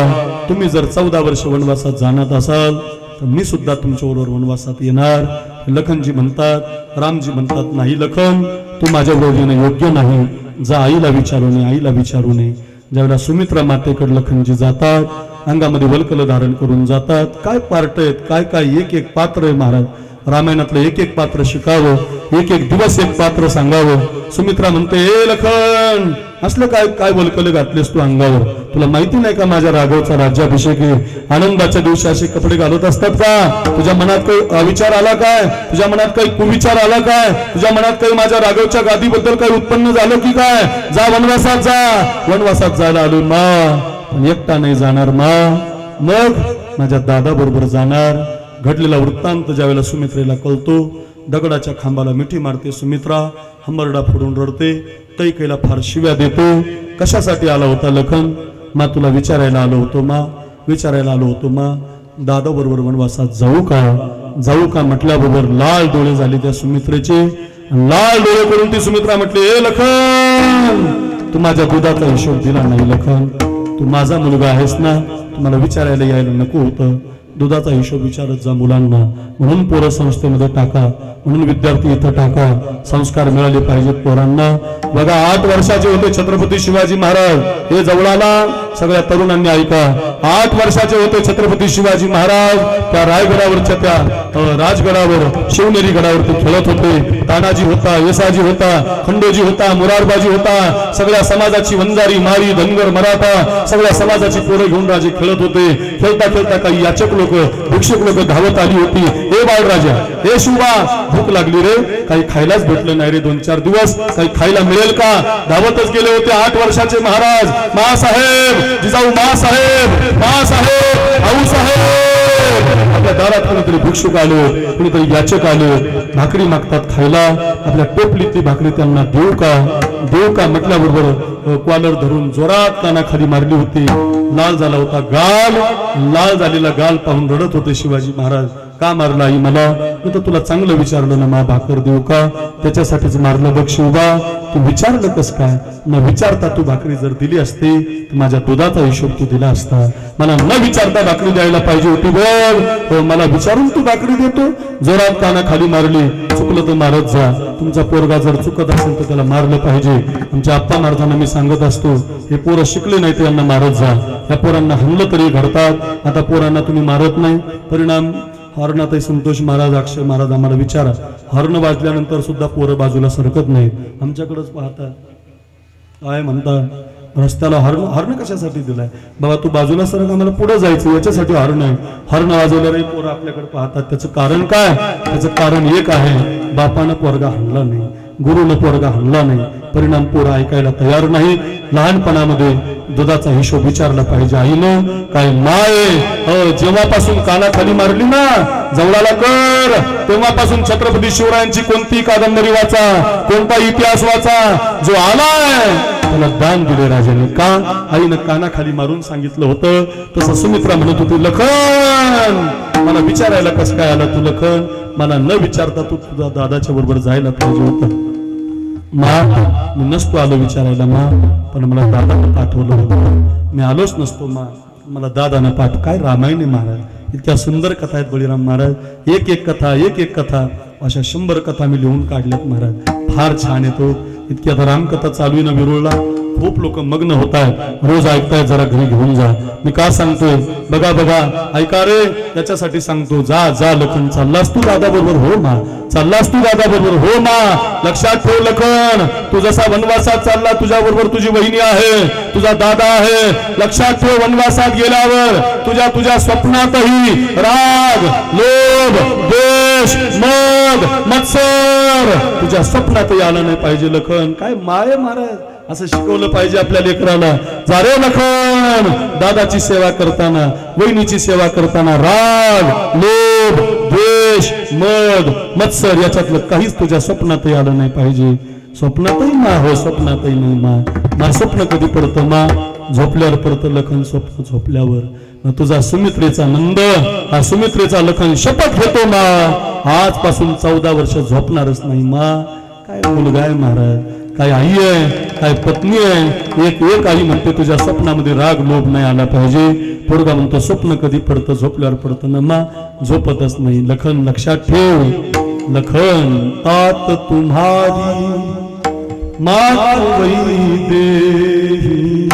तुम्ही जर 14 वर्ष वनवासात जाणार असाल तर मी सुद्धा तुमच्याबरोबर वनवासात येणार। लखनजी म्हणतात, रामजी म्हणतात नाही लखन, तू माझ्याबरोबर येणं योग्य नाही, जा आईला विचारू नये, आईला विचारू नये। ज्यावेळेला सुमित्रा मातेकडे लखनजी जातात, अंगामध्ये वल्कल धारण करून जातात। काय पार्ट आहेत, काय काय एक एक पात्र आहे महाराज। रामायणातलं एक एक पात्र शिकावं, एक एक दिवस एक पात्र सांगावं। सुमित्रा म्हणते, ए लखन, असलं काय काय वल्कल घातलेस तू अंगावर? तुला माहिती नाही का माझ्या राघवचा राज्याभिषेक आहे? आनंदाच्या दिवशी असे कपडे घालत असतात का? तुझ्या मनात काही अविचार आला काय? तुझ्या मनात काही कुविचार आला काय? तुझ्या मनात काही माझ्या राघवच्या गादीबद्दल काही उत्पन्न झालं की काय? जा वनवासात जा। वनवासात जायला आलो मा, पण एकटा नाही जाणार मा, मग माझ्या दादा बरोबर जाणार। घडलेला वृत्तांत ज्यावेळेला सुमित्रेला कळतो, दगडाच्या खांबाला मिठी मारते सुमित्रा, हंबरडा फोडून रडते, कैकेयीला फार शिव्या देतो। कशासाठी आला होता लखन? मा तुला विचारायला आलो होतो मा, विचारायला आलो होतो मा, दादा बरोबर वनवासात जाऊ का, जाऊ का म्हटल्याबरोबर लाल डोळे झाले त्या सुमित्रेचे। लाल डोळे करून ती सुमित्रा म्हटली, ए लखन, तू माझ्या दुधाचा हिशोब दिला नाही लखन, तू माझा मुलगा आहेस ना, तुम्हाला विचारायला यायला नको होतं। दुधाचा हिशोब विचारत जा मुलांना, म्हणून पोरं संस्थेमध्ये टाका, म्हणून विद्यार्थी इथं टाका, संस्कार मिळाले पाहिजेत पोरांना। बघा 8 वर्षाचे होते छत्रपती शिवाजी महाराज, हे जवळ आला, सगळ्या तरुणांनी ऐका। 8 वर्षाचे होते छत्रपती शिवाजी महाराज, त्या रायगडावरच्या त्या राजगडावर, शिवनेरी गडावर ते खेळत होते। तानाजी होता, येसाजी होता, खंडोजी होता, मुरारबाजी होता, सगळ्या समाजाची वंजारी, माळी, धनगर, मराठा, सगळ्या समाजाची पोरं घेऊन राजे खेळत होते। खेळता खेळता काही याचक लोक, भिक्षुक लोक धावत आली होती। हे बाळराजा, हे शिवा, भूक लागली रे, काही खायलाच भेटलं नाही रे 2-4 दिवस, काही खायला मिळेल का? धावतच गेले होते 8 वर्षाचे महाराज। मा साहेब, जिजाऊ मा साहेब, मा साहेब, आऊ साहेब। आपल्या दारात कोणीतरी भिक्षुक आले, कोणीतरी याचक आले, भाकरी मागतात खायला। आपल्या टोपलीतली भाकरी त्यांना देऊ का, देऊ का म्हटल्याबरोबर कॉलर धरून जोरात कानाखाली मारली होती। लाल झाला होता गाल, लाल झालेला गाल पाहून रडत होते शिवाजी महाराज। का मारला आई मला? तर तुला चांगलं विचारलं ना, मा भाकर देऊ का? त्याच्यासाठीच मारलं बघ शिवबा. तू विचारलं कस काय? न विचारता तू भाकरी जर दिली असती तर माझ्या दुधाचा हिशोब तू दिला असता. मला न विचारता भाकरी द्यायला पाहिजे होती बघ. मला विचारून तू भाकरी देतो? जोरात कानाखाली मारली. चुकलं तर मारत जा. तुमचा पोरगा जर चुकत असेल तर त्याला मारलं पाहिजे. आमच्या आप्पा महाराजांना मी सांगत असतो, हे पोरं शिकले नाही तर यांना मारत जा. या पोरांना हल्लं तरी घडतात. आता पोरांना तुम्ही मारत नाही. परिणाम हॉर्नातही संतोष महाराज, अक्षय महाराज आम्हाला विचारा, हॉर्न वाजल्यानंतर सुद्धा पोरं बाजूला सरकत नाहीत. आमच्याकडेच पाहता काय म्हणतात, रस्त्याला हॉर्न कशासाठी दिलाय? बाबा तू बाजूला सरक, आम्हाला पुढे जायचं, याच्यासाठी हॉर्न आहे. हॉर्न वाजवल्याने पोरं आपल्याकडे पाहतात. त्याचं कारण काय? त्याचं कारण एक आहे, बापानं पोरगा हाणला नाही, गुरुनं पोरगा हाणला नाही. परिणाम पोरं ऐकायला तयार नाही. लहानपणामध्ये दुधाचा हिशोब विचारला पाहिजे. आईनं काय माय जेव्हापासून कानाखाली मारली ना, जवळाला कर, तेव्हापासून छत्रपती शिवरायांची कोणती कादंबरी वाचा, कोणता इतिहास वाचा, जो आलाय त्याला दान दिले राजाने. का? आईनं कानाखाली मारून सांगितलं होतं. तसं सुमित्रा म्हणत होती, लखन मला विचारायला कस काय आला तू? लखन मला न विचारता तू तुझ्या दादाच्या बरोबर जायला पाहिजे होतं. मा मी नसतो आलो विचारायला मा, पण मला दादानं पाठवलं होतं. मी आलोच नसतो मा, मला दादानं पाठ. काय रामायण आहे महाराज, इतक्या सुंदर कथा आहेत बळीराम महाराज. एक एक कथा अशा 100 कथा मी लिहून काढल्यात महाराज. फार छान येतो. इतकी आता रामकथा चालू आहे ना विरुळला, खूप लोक मग्न होत आहेत. रोज ऐकतायत, जरा घरी घेऊन जा. मी का सांगतोय बघा बघा, ऐका रे, याच्यासाठी सांगतो. जा जा लखन, चाललास तू दादा बरोबर? हो मा. चाललास तू दादा बरोबर? हो मा. लक्षात ठेव लखन, तू जसा वनवासात चालला, तुझ्या बरोबर तुझी वहिनी आहे, तुझा दादा आहे. लक्षात ठेव, वनवासात गेल्यावर तुझ्या स्वप्नातही राग, लोभ, द्वेष, मद, मत्सर तुझ्या स्वप्नातही आलं नाही पाहिजे लखन. काय माय महाराज, असं शिकवलं पाहिजे आपल्या लेकराला. जा रे लखन, दादाची सेवा करताना, वहिनीची सेवा करताना राग, लोभ, द्वेष, मद, मत्सर याच्यातलं काहीच तुझ्या स्वप्नातही आलं नाही पाहिजे. स्वप्नातही मा हो, स्वप्नातही नाही मा. स्वप्न कधी पडतं मा? झोपल्यावर पडतं लखन स्वप्न. झोपल्यावर तुझा सुमित्रेचा नंद, हा सुमित्रेचा लखन शपथ घेतो मा, आजपासून 14 वर्ष झोपणारच नाही मा. काय मुलगा आहे महाराज, काय आई आहे, काय पत्नी आहे. एक आई म्हणते तुझ्या स्वप्नामध्ये राग, लोभ नाही आला पाहिजे. पोरगा म्हणतो स्वप्न कधी पडतं? झोपल्यावर पडतं ना मा. झोपतच नाही लखन. लक्षात ठेव लखन, तात तुम्हारी मात वही देही,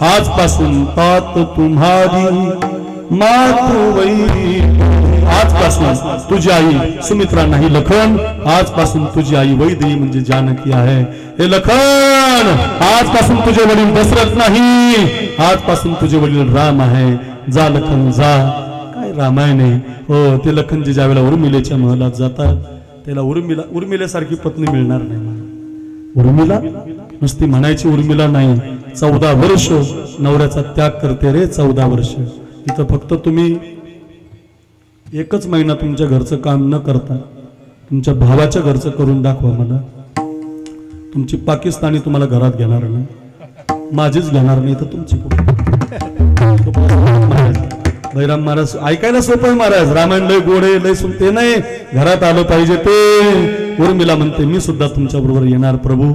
आजपासून तात तुम्हारी मात वही. आजपासून तुझी आई सुमित्रा नाही लखन, आजपासून तुझी आई वैदेही म्हणजे जानकी आहे. हे लखन, आजपासून तुझे वडील दशरथ नाही, आजपासून तुझे वडील राम आहे. जा लखन जा. काय रामायण आहे हो. ते लखनजी ज्या वेळेला उर्मिलेच्या महलात जातात, त्याला उर्मिलेसारखी पत्नी मिळणार नाही. उर्मिला नुसती म्हणायची उर्मिला नाही, 14 वर्ष नवऱ्याचा त्याग करते रे. 14 वर्ष. इथं फक्त तुम्ही एकच महिना तुमच्या घरचं काम न करता तुमच्या भावाच्या घरचं करून दाखवा मला. तुमची पाकिस्तानी तुम्हाला घरात घेणार नाही, माझीच घेणार नाही तर तुमची. बैराम महाराज ऐकायला सोपं आहे महाराज, रामायण लय गोडे लय सुनते नाही, घरात आलं पाहिजे ते. उर्मिला म्हणते मी सुद्धा तुमच्या बरोबर येणार प्रभू.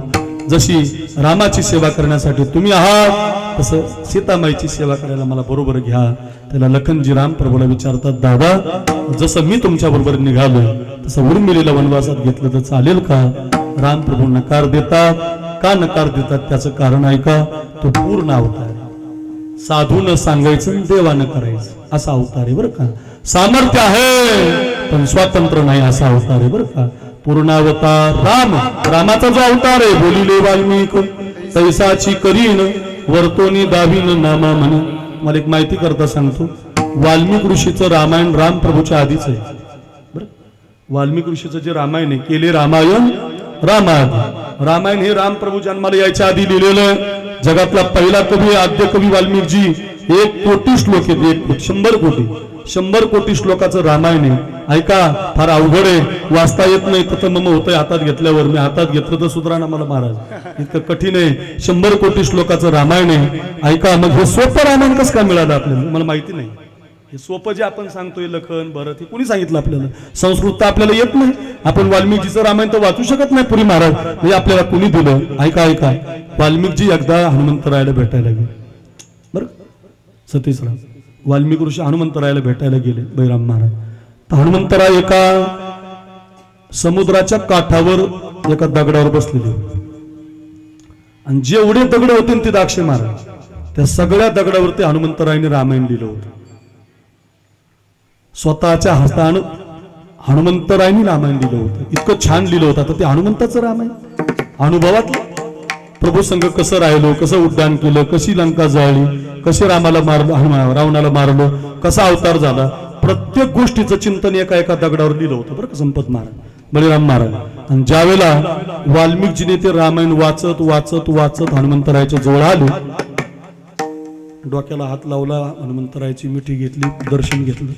जशी रामाची सेवा करण्यासाठी तुम्ही आहात, तसं सीतामाईची सेवा करायला मला बरोबर घ्या. त्याला लखनजी राम प्रभूला विचारतात, दादा जसं मी तुमच्या बरोबर निघालो तसं उर्मिलेला वनवासात घेतलं तर चालेल का? राम प्रभू नकार देतात. का नकार देतात त्याचं कारण ऐका. तो पूर्ण अवतार, साधून सांगायचं देवानं करायचं असा अवतार आहे बरं का. सामर्थ्य आहे पण स्वातंत्र्य नाही असा अवतार आहे बरं का. पूर्णावतार राम, रामाचा जो अवतार आहे, बोलिले वाल्मिक तैसाची करीन वर्तोनी दावीन नामा म्हण. मला एक माहिती करता सांगतो, वाल्मिक ऋषीचं रामायण राम प्रभूच्या आधीच आहे बरं. वाल्मिक ऋषीचं जे रामायण आहे, केले रामायण रामायण, रामायण हे राम प्रभू जन्माला यायच्या आधी लिहिलेलं. जगातला पहिला कवी, आद्य कवी वाल्मिकजी. 1 कोटी श्लोक आहेत, 100 कोटी श्लोकाचं रामायण आहे. ऐका, फार अवघड आहे, वाचता येत नाही तर मग होतंय हातात घेतल्यावर. मी हातात घेतलं तर सुधरा ना मला महाराज, इतकं कठीण आहे. 100 कोटी श्लोकाचं रामायण आहे. ऐका, मग हे सोपं रामायण कसं काय मिळालं आपल्याला, मला माहिती नाही. हे सोपं जे आपण सांगतोय लखन भरत, हे कोणी सांगितलं आपल्याला? संस्कृत तर आपल्याला येत नाही, आपण वाल्मिकीचं रामायण तर वाचू शकत नाही पुरी महाराज, म्हणजे आपल्याला कोणी दिलं? ऐका ऐका, वाल्मिकजी एकदा हनुमंतरायाला भेटायला गेले बरं. सतीशराव वाल्मिक ऋषी हनुमंतरायाला भेटायला गेले बैराम महाराज. तर हनुमंतराय एका समुद्राच्या काठावर एका दगडावर बसलेले, आणि जेवढे दगड होते ते दाक्षे महाराज, त्या सगळ्या दगडावरती हनुमंतरायाने रामायण लिहिलं होतं. स्वतःच्या हस्तानं हनुमंतरायांनी रामायण लिहिलं होतं. इतकं छान लिहिलं होतं. तर ते हनुमंताचं रामायण अनुभवातलं. प्रभू संघ कसं राहिलो, कसं उड्डाण केलं, कशी लंका जाळली, कसे रामाला मारलं, रावणाला मारलं, कसा अवतार झाला, प्रत्येक गोष्टीचं चिंतन एका एका दगडावर लिहिलं होतं बरं का संपत महाराज, बळीराम महाराज. आणि ज्यावेळेला वाल्मिकजीने ते रामायण वाचत वाचत वाचत हनुमंतरायाच्या जवळ आले, डोक्याला हात लावला, हनुमंतरायाची मिठी घेतली, दर्शन घेतलं.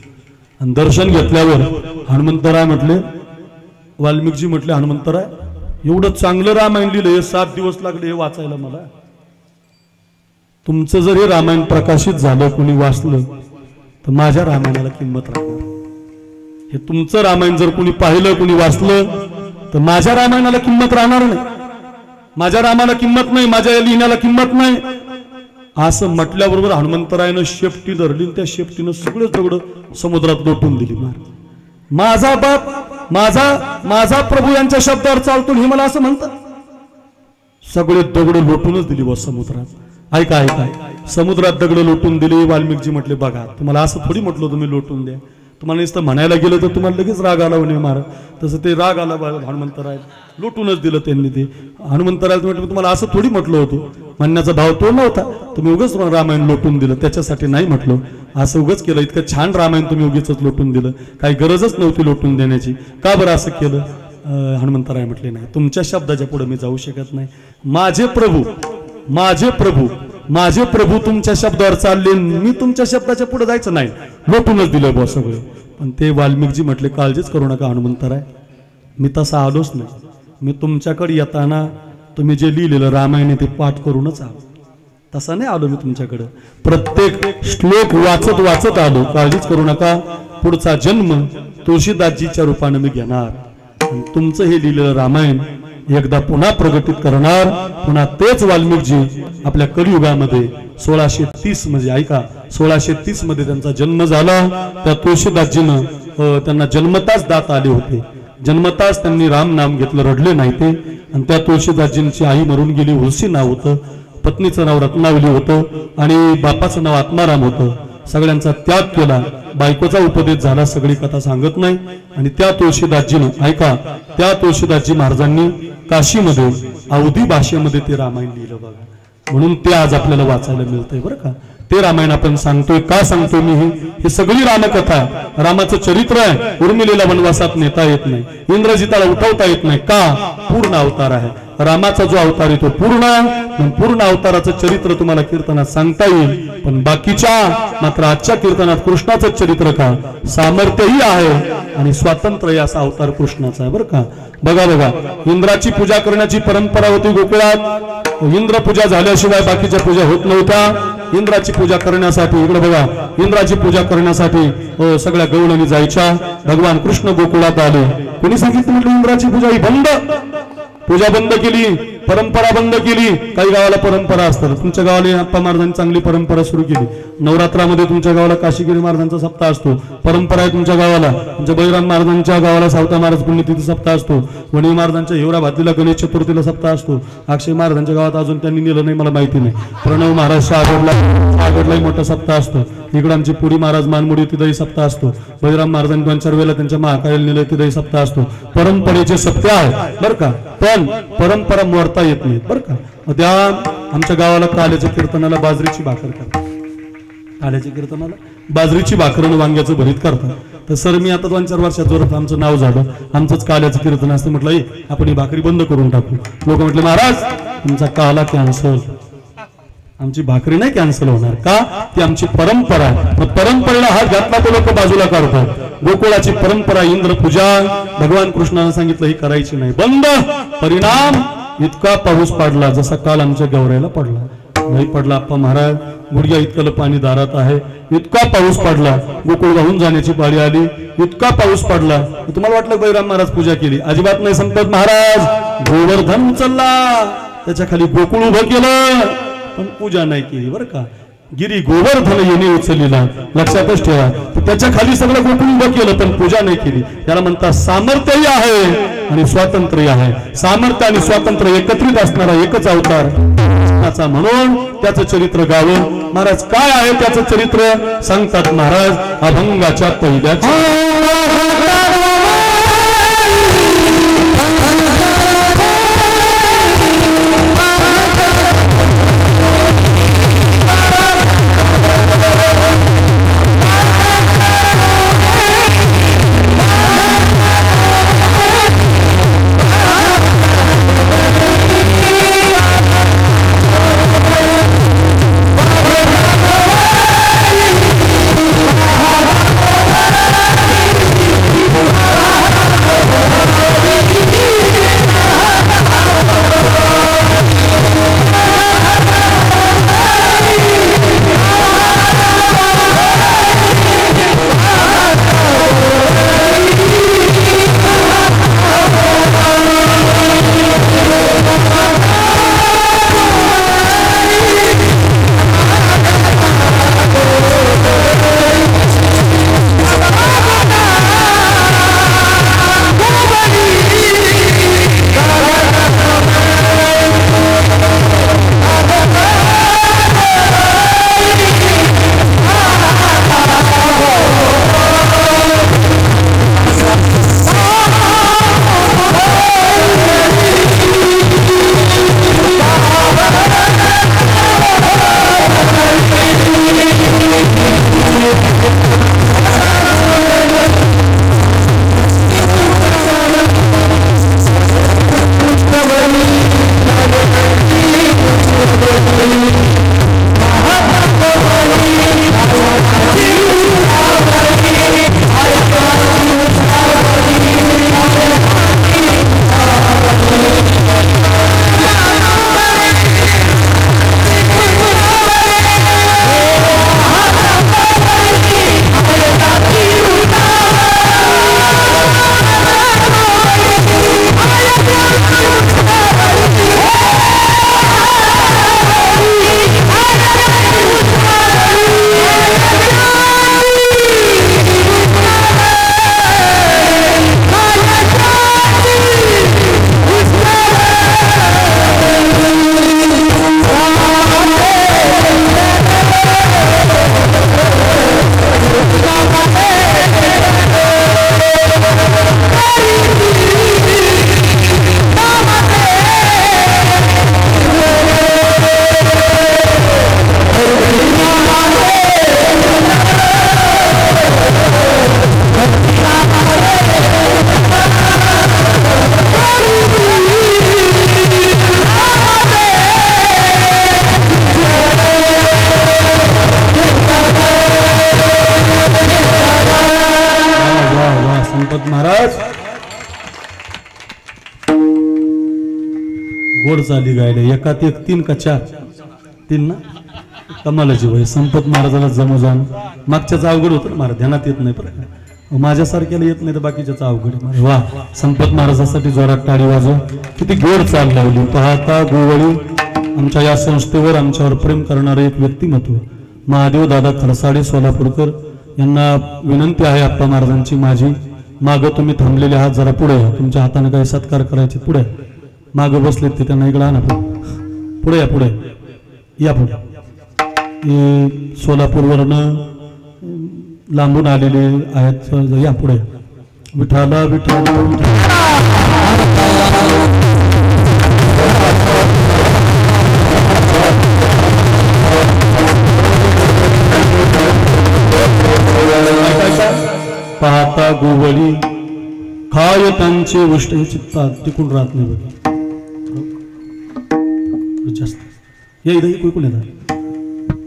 आणि दर्शन घेतल्यावर हनुमंतराय म्हटले, वाल्मिकजी म्हटले, हनुमंतराय एवढं चांगलं रामायण लिहिलं, हे 7 दिवस लागले हे वाचायला मला. तुमचं जर हे रामायण प्रकाशित झालं, कुणी वाचलं, तर माझ्या रामायणाला किंमत राहणार. हे तुमचं रामायण जर कुणी पाहिलं, कुणी वाचलं, तर माझ्या रामायणाला किंमत राहणार नाही. माझ्या रामाला किंमत नाही, माझ्या लिहिण्याला किंमत नाही. असं म्हटल्याबरोबर हनुमंतरायानं शेपटी धरली, त्या शेपटीनं सगळेच दगड समुद्रात लोटून दिली. माझा बाप, माझा प्रभू यांच्या शब्दावर चालतो हे मला असं म्हणतात. सगळे दगड लोटूनच दिली बस समुद्रात. ऐका ऐका, समुद्रात दगड लोटून दिली. वाल्मिकजी म्हटले, बघा तुम्हाला असं थोडी म्हटलं तुम्ही लोटून द्या, तुम्हाला नुसतं म्हणायला गेलं तर तुम्हाला लगेच राग आला म्हणे महाराज. तसं ते राग आला हनुमंतराय, लोटूनच दिलं त्यांनी ते. हनुमंतरायला म्हटलं, तुम्हाला असं थोडी म्हटलं होतं, म्हणण्याचा भाव तो नव्हता, तुम्ही उगाच रामायण लोटून दिलं, त्याच्यासाठी नाही म्हटलं, असं उगाच केलं. इतकं छान रामायण तुम्ही उगीच लोटून दिलं, काही गरजच नव्हती लोटून देण्याची, का बरं असं केलं? हनुमंतराय म्हटले, नाही, तुमच्या शब्दाच्या पुढे मी जाऊ शकत नाही. माझे प्रभू तुमच्या शब्दावर चालले, मी तुमच्या शब्दाच्या पुढे जायचं नाही, लोटूनच दिलं बॉ सगळं. पण ते वाल्मिकजी म्हटले, काळजीच करू नका हनुमंतराय, मी तसा आलोच नाही. मी तुमच्याकडे येताना तुम्ही जे लिहिलेलं रामायण ते पाठ करूनच आलो, तसा नाही आलो मी तुमच्याकडे. प्रत्येक श्लोक वाचत वाचत आलो. काळजीच करू नका, पुढचा जन्म तुळशीदासजीच्या रूपाने मी घेणार, तुमचं हे लिहिलेलं रामायण एकदा पुन्हा प्रगटित करणार. पुन्हा तेच वाल्मिकजी आपल्या कलियुगामध्ये 1630 म्हणजे ऐका, 1630 मध्ये त्यांचा जन्म झाला. त्या तुळशीदासजीनं त्यांना जन्मताच दात आले होते, जन्मताच त्यांनी राम नाम घेतलं, रडले नाही ते. आणि त्या तुळशीदासजींची आई मरून गेली, हुलसी नाव होतं, पत्नीचं नाव रत्नावली होतं, आणि बापाचं नाव आत्माराम होतं. सगळ्यांचा त्याग केला, बायकोचा उपदेश झाला, सगळी कथा सांगत नाही. आणि त्या तुळशीदासजीनं ऐका, त्या तुळशीदासजी महाराजांनी काशीमध्ये अवधी भाषेमध्ये ते रामायण लिहिलं बघा. म्हणून ते आज आपल्याला वाचायला मिळतंय बरं का. ते रामायण आपण सांगतोय, का सांगतोय मी? ही सगळी रामकथा आहे, रामाचं चरित्र आहे. उर्मिलेला वनवासात नेता येत नाही, इंद्रजिताला उठवता येत नाही, का? पूर्ण अवतार आहे. रामाचा जो अवतार आहे तो पूर्ण आहे. पूर्ण अवताराचं चरित्र तुम्हाला कीर्तनात सांगता येईल, पण बाकीच्या मात्र आजच्या कीर्तनात कृष्णाचं चरित्र का सामर्थ्यही आहे आणि स्वातंत्र्य असा अवतार कृष्णाचा आहे बरं का. बघा बघा, इंद्राची पूजा करण्याची परंपरा होती गोकुळात. इंद्र पूजा झाल्याशिवाय बाकीच्या पूजा होत नव्हत्या. इंद्राची पूजा करण्यासाठी इकडे बघा, इंद्राची पूजा करण्यासाठी सगळ्या गवळणी जायच्या. भगवान कृष्ण गोकुळात आले, कोणी सांगितलं म्हटलं इंद्राची पूजा ही बंद, पूजा बंद केली. परंपरा बंद केली. काही गावाला परंपरा असतात. तुमच्या गावाला अप्पा महाराजांनी चांगली परंपरा सुरू केली. नवरात्रामध्ये तुमच्या गावाला काशीगिरी महाराजांचा सप्ताह असतो. परंपरा आहे तुमच्या गावाला. तुमच्या बळीराम महाराजांच्या गावाला सावता महाराज पुण्यतिथी सप्ताह असतो. वणी महाराजांच्या हिवरा भातीला गणेश चतुर्थीला सप्ताह असतो. अक्षय महाराजांच्या गावात अजून त्यांनी नेलं नाही, मला माहिती नाही. प्रणव महाराज शहागडलाही मोठा सप्ताह असतो. इकडे आमचे पुरी महाराज मानमुडी तिथंही सप्ताह असतो. बळीराम महाराजांनी 2-4 वेळेला त्यांच्या महाकाळेला नेलं, तिथंही सप्ताह असतो. परंपरेचे सप्ताह आहे बरं का, पण परंपरा मोडता येत नाही बरं का. त्या आमच्या गावाला काल्याच्या कीर्तनाला बाजरीची भाकर करतात. काल्याच्या कीर्तनाला बाजरीची भाकर आणि वांग्याचं भरीत करतात. तर सर मी आता 2-4 वर्षात जोरात आमचं नाव झालं, आमचंच काल्याचं कीर्तन असतं. म्हटलं आपण ही भाकरी बंद करून टाकू. लोक म्हटले महाराज तुमचा काला कॅन्सल. आमची भाकरी नाही कॅन्सल होणार का, ती आमची परंपरा आहे. परंपरेला हात घातला तो लोक बाजूला काढतात. गोकुळाची परंपरा इंद्र पूजा भगवान कृष्णाने सांगितलं ही करायची नाही, बंद. परिणाम इतका पाऊस पडला जसा काल आमच्या गौऱ्याला पडला नाही पडला. अप्पा महाराज गुडघ्या इतकं पाणी दारात आहे. इतका पाऊस पडला, गोकुळ वाहून जाण्याची पाळी आली. इतका पाऊस पडला. तुम्हाला वाटलं बैराम महाराज पूजा केली? अजिबात नाही. संपत महाराज गोवर्धन उचलला, त्याच्या खाली गोकुळ उभं केलं, पण पूजा नाही केली बरं का. गिरी गोवर्धन येणे उचललेला लक्षातच ठेवा. त्याच्या खाली सगळं गोकुळ उभं केलं, पण पूजा नाही केली. त्याला म्हणतात सामर्थ्यही आहे आणि स्वातंत्र्य आहे. सामर्थ्य आणि स्वातंत्र्य एकत्रित असणारा एकच अवतार म्हणून त्याचं चरित्र गावं. महाराज काय आहे त्याचं चरित्र सांगतात महाराज अभंगाच्या पहिल्या गोड चाली गायले एकात एक 3 का 4 3 ना कमालाची वय. संपत महाराजाला जमजान मागच्याच अवघड होतं महाराज ध्यानात येत नाही. बरं माझ्यासारख्याला येत नाही तर बाकीच्याच अवघड आहे. वा, संपत महाराजासाठी जोरात टाळी वाजव. किती गोड चाल लावली. पाहता गोवळी आमच्या या संस्थेवर आमच्यावर प्रेम करणारे एक व्यक्तिमत्व महादेव दादा खडसाडे सोलापूरकर यांना विनंती आहे. आप्पा महाराजांची माझी मागं तुम्ही थांबलेले आहात, जरा पुढे या. तुमच्या हाताने काही सत्कार करायचे, पुढे मागं बसलेत ते त्यांना इकडे आणा. पुढे या, पुढे या, पुढे. सोलापूरवरनं लांबून आलेले आहेत, या पुढे. विठाला विठाला पाहता गोवळी खाय त्यांचे उष्ट चित्तात टिकून राहत नाही बघा. जास्त या इथे कोण येतात.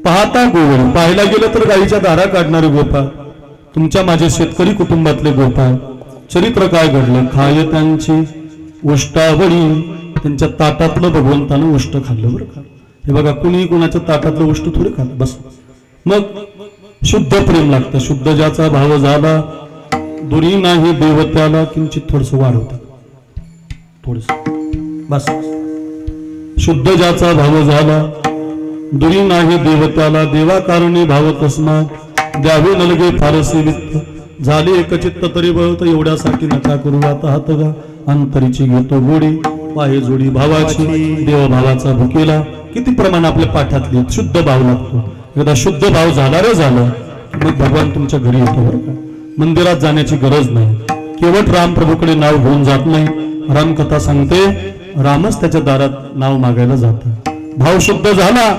पाहता गोवळी पाहायला गेलं तर गाईच्या दारा काढणारे गोपाळ, तुमच्या माझ्या शेतकरी कुटुंबातले गोपाळ. चरित्र काय घडलं. खाय त्यांची उष्टावळी, त्यांच्या ताटातलं भगवंतानं उष्ट खाल्लं बरं का. हे बघा, कुणी कुणाच्या ताटातलं उष्ट थोडे खाल्लं बस. मग शुद्ध प्रेम लागतं. शुद्ध ज्याचा भाव झाला दुरी नाही देवत्याला, किंचित थोडस वाढवतं थोडस बस. शुद्ध ज्याचा भाव झाला दुरी नाही देवत्याला, देवा कारणी भावत असणार द्यावे नलगे फारसे वित्त झाले एकचित्त तरी बळत. एवढ्यासाठी नका करू आता हात गा अंतरीची घेतो गोडी पाहे जोडी भावाची देव भावाचा भुकेला. किती प्रमाण आपल्या पाठातले शुद्ध भाव लागतो. एकदा शुद्ध भाव झाला रे झालं मग भगवान तुमच्या घरी येतो बरं का. मंदिरात जाण्याची गरज नाही. केवळ राम प्रभूकडे नाव घेऊन जात नाही. रामकथा सांगते रामच त्याच्या दारात नाव मागायला जात. भाव शुद्ध झाला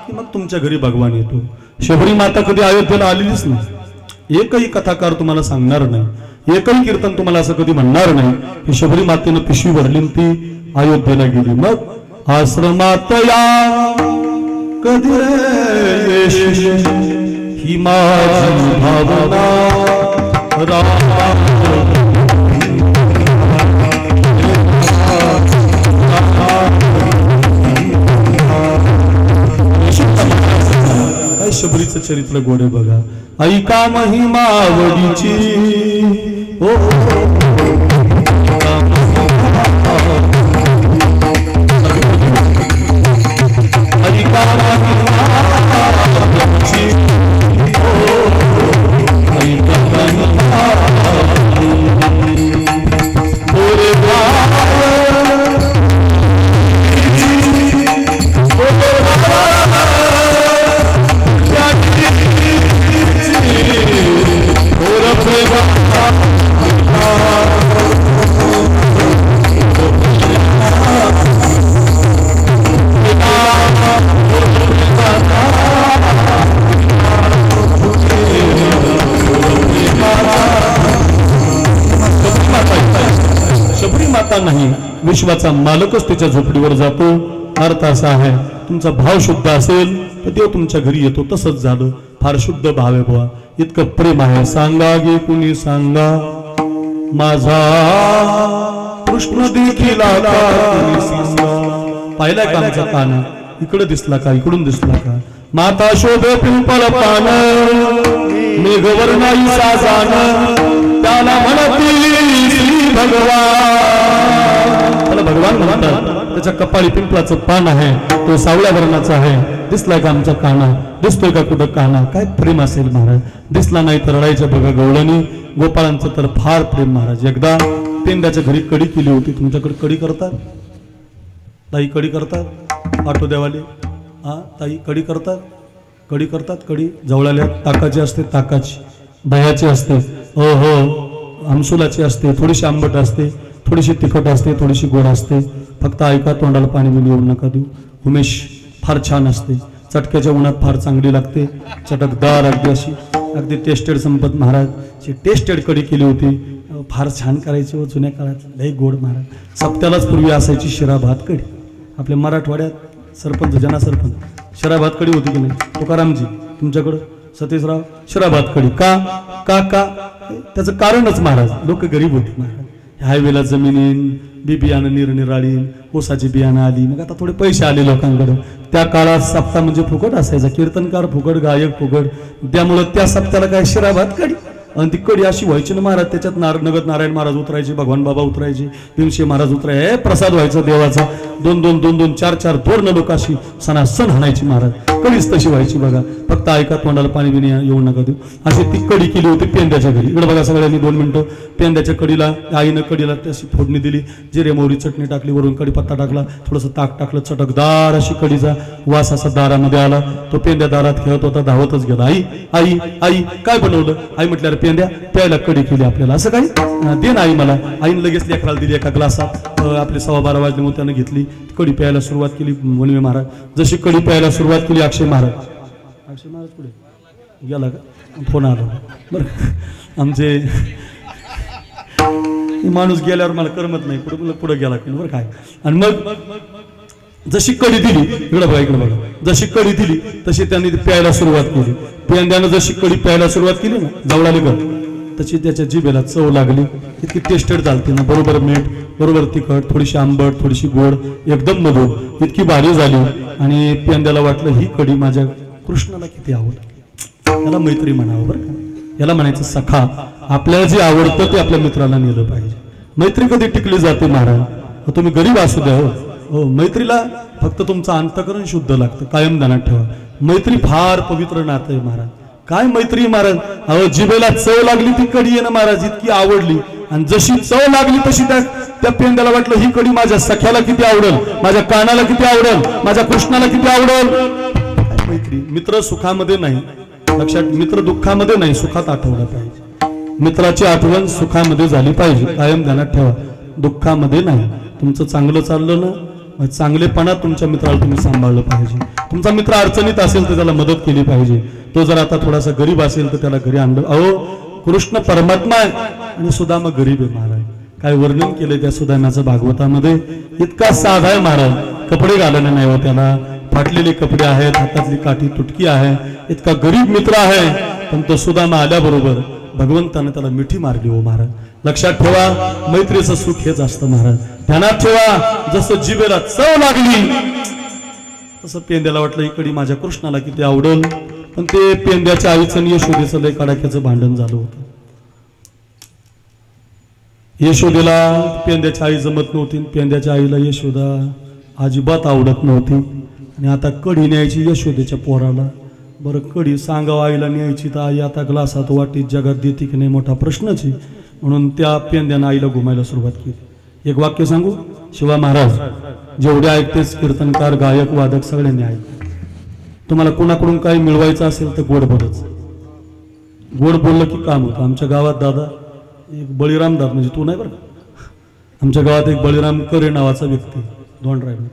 की मग तुमच्या घरी भगवान येतो. शबरी माता कधी अयोध्येला आलेलीच नाही. एकही कथाकार तुम्हाला सांगणार नाही, एकही कीर्तन तुम्हाला असं कधी म्हणणार नाही की शबरी मातेनं पिशवी भरली ती अयोध्येला गेली. मग आश्रमात या कधी ही माझी भावना काय शबरीचं चरित्र गोडे बघा. ऐका महिमावडीची हो नाही, विश्वाचा मालकच त्याच्या झोपडीवर जातो. अर्थ असा आहे तुमचा भाव शुद्ध असेल तर देव तुमच्या घरी येतो. तसंच झालं. फार शुद्ध भाव आहे बुवा, इतकं प्रेम आहे. सांगा गे कुणी सांगा माझा कृष्ण देखील पाहिलाय का आमचा काना. इकडे दिसला का, इकडून दिसला का. माता शोभे पिंपळ पान मेघवर्णाई साजान त्याला म्हणती भगवान. त्याला भगवान म्हणतात. त्याच्या कपाळी पिंपळाचं पान आहे, तो सावळ्या वर्णाचा आहे. दिसलाय का आमचा काना, दिसतोय का कुठं काना. काय प्रेम असेल महाराज. दिसला नाही तर रडायचं बघा गवळणी. गोपाळांचं तर फार प्रेम महाराज. एकदा पेंड्याच्या घरी कडी केली होती. तुमच्याकडे कडी करतात ताई, कडी करतात आटो देवाले. हा ताई कडी करतात, कडी करतात. कडी जवळाल्या ताकाची असते, ताकाची दह्याची असते, हो हो आमसुलाची असते. थोडीशी आंबट असते, थोडीशी तिखट असते, थोडीशी गोड असते. फक्त ऐका, तोंडाला पाणी बिणी येऊ नका देऊ. उमेश फार छान असते. चटक्याच्या उन्हात फार चांगली लागते, चटकदार अगदी अशी. अगदी टेस्टेड संपत महाराज टेस्टेड कडी केली होती. फार छान करायची हो जुन्या काळात. लई गोड महाराज. सप्त्यालाच पूर्वी असायची शिरा भात कडी. आपल्या मराठवाड्यात सरपंच जना सरपंच शिरा भात कडी होती की नाही. तुकारामजी तुमच्याकडं सतीशराव शिरा भात कडी का का का त्याचं कारणच महाराज लोक गरीब होते महाराज. हायवेला जमिनी बी बियाणं निरनिराळी, ऊसाची बियाणं आली. मग आता थोडे पैसे आले लोकांकडे. त्या काळात सप्ताह म्हणजे फुकट असायचा. कीर्तनकार फुकट, गायक फुकट. त्यामुळं त्या सप्त्याला काय शिरा भात कडी. आणि ती कडी अशी व्हायची ना महाराज, त्याच्यात नगद नारायण महाराज उतरायचे, भगवान बाबा उतरायचे, भीमशे महाराज उतरायचे, प्रसाद व्हायचा देवाचा, दोन दोन दोन दोन चार चार दोन लोक अशी सणासण हाणायची महाराज, कडीच तशी व्हायची बघा. फक्त ऐका, तोंडाला पाणी बिणी येऊ नका देऊ. अशी ती कडी केली होती पेंद्याच्या घरी. इकडे बघा सगळ्यांनी 2 मिनिटं. पेंद्याच्या कडीला आईनं कडीला तशी फोडणी दिली, जिरे मोहरी चटणी टाकली, वरून कडीपत्ता टाकला, थोडंसं ताक टाकलं, चटकदार अशी कडीचा वास असा दारामध्ये आला. तो पेंद्या दारात खेळत होता, धावतच गेला. आई आई आई काय बनवलं? आई म्हटल्या अरे पेंद्या प्यायला कडी केली आपल्याला. असं काही दे ना आई मला. आईनं लगेच लेकराला दिली एका ग्लासात. आपले 12:15 वाजल्यामुळे त्यानं घेतली, कडी प्यायला सुरुवात केली. वनवे महाराज जशी कडी प्यायला सुरुवात केली, अक्षय महाराज पुढे गेला का? फोन आला बरं. आमचे माणूस गेल्यावर मला करमत नाही, पुढे गेला बरं काय. आणि मग जशी कडी दिली, इकडे बघा, जशी कडी दिली तशी त्यांनी प्यायला सुरुवात केली. पेंद्यानं जशी कडी प्यायला सुरुवात केली ना, जवळाले ग तशी त्याच्या जिभेला चव लागली. इतकी टेस्टेड झालती ना, बरोबर मीठ, बरोबर तिखट, थोडीशी आंबट, थोडीशी गोड, एकदम मधुर, इतकी भारी झाली. आणि पेंद्याला वाटलं ही कडी माझ्या कृष्णाला किती आवडली. याला मैत्री म्हणावं बरं का, याला म्हणायचं सखा. आपल्याला जे आवडतं ते आपल्या मित्राला नेलं पाहिजे. मैत्री कधी टिकली जाते महाराज? तुम्ही गरीब असू द्या हो, मैत्रीला फक्त तुमचं अंतःकरण शुद्ध लागतं, कायम ध्यानात ठेवा. मैत्री फार पवित्र नातं आहे महाराज. काय मैत्री महाराज, अहो जिभेला चव लागली ती कडी आहे ना महाराज, इतकी आवडली. आणि जशी चव लागली तशी त्या पेंद्याला वाटलं ही कडी माझ्या सख्याला किती आवडेल, माझ्या कानाला किती आवडेल, माझ्या कृष्णाला किती आवडेल. मैत्री, मित्र सुखामध्ये नाही, लक्षात, मित्र दुःखामध्ये नाही, सुखात आठवला पाहिजे. मित्राची आठवण सुखामध्ये झाली पाहिजे, कायम ध्यानात ठेवा, दुःखामध्ये नाही. तुमचं चांगलं चाललं ना, चांगलेपणा तुमच्या मित्राला तुम्ही सांभाळलं पाहिजे. तुमचा मित्र अडचणीत असेल तर त्याला मदत केली पाहिजे. तो जर आता थोडासा गरीब असेल तर त्याला घरी आणलं. अहो कृष्ण परमात्मा आहे आणि सुदामा गरीब आहे महाराज. काय वर्णन केलंय त्या सुदाम्याचं भागवतामध्ये, इतका साधा आहे महाराज, कपडे घालणे नाही हो त्याला, फाटलेले कपडे आहेत, हातातली काठी तुटकी आहे, इतका गरीब मित्र आहे. पण तो सुदामा आल्याबरोबर भगवंताने त्याला मिठी मारली हो महाराज. लक्षात ठेवा, मैत्रीचं सुख हेच असतं महाराज. ध्यानात ठेवा, जसं जिभेला चव लागली तसं पेंद्याला वाटलं ही कडी माझ्या कृष्णाला किती आवडेल. पण ते पेंद्याच्या आईचं आणि यशोदेचं लय कडाक्याचं भांडण झालं होतं. यशोदेला पेंद्याच्या आई जमत नव्हती, पेंद्याच्या आईला यशोदा अजिबात आवडत नव्हती. आणि आता कडी न्यायची यशोदेच्या पोराला. बरं कडी सांगावं आईला न्यायची तर आई आता ग्लासात वाटीत जगात देते की नाही मोठा प्रश्नच आहे. म्हणून त्या पेंद्यानं आईला घुमायला सुरुवात केली. एक वाक्य सांगू, शिवा महाराज जेवढे ऐकतेच कीर्तनकार, गायक, वादक सगळ्यांनी ऐक. तुम्हाला कोणाकडून काही मिळवायचं असेल तर गोड बोलच. गोड बोललं की काम होतं. आमच्या गावात दादा एक बळीराम दादा, म्हणजे तू नाही बरं का, आमच्या गावात एक बळीराम करे नावाचा व्यक्ती, दोन ड्रायव्हर,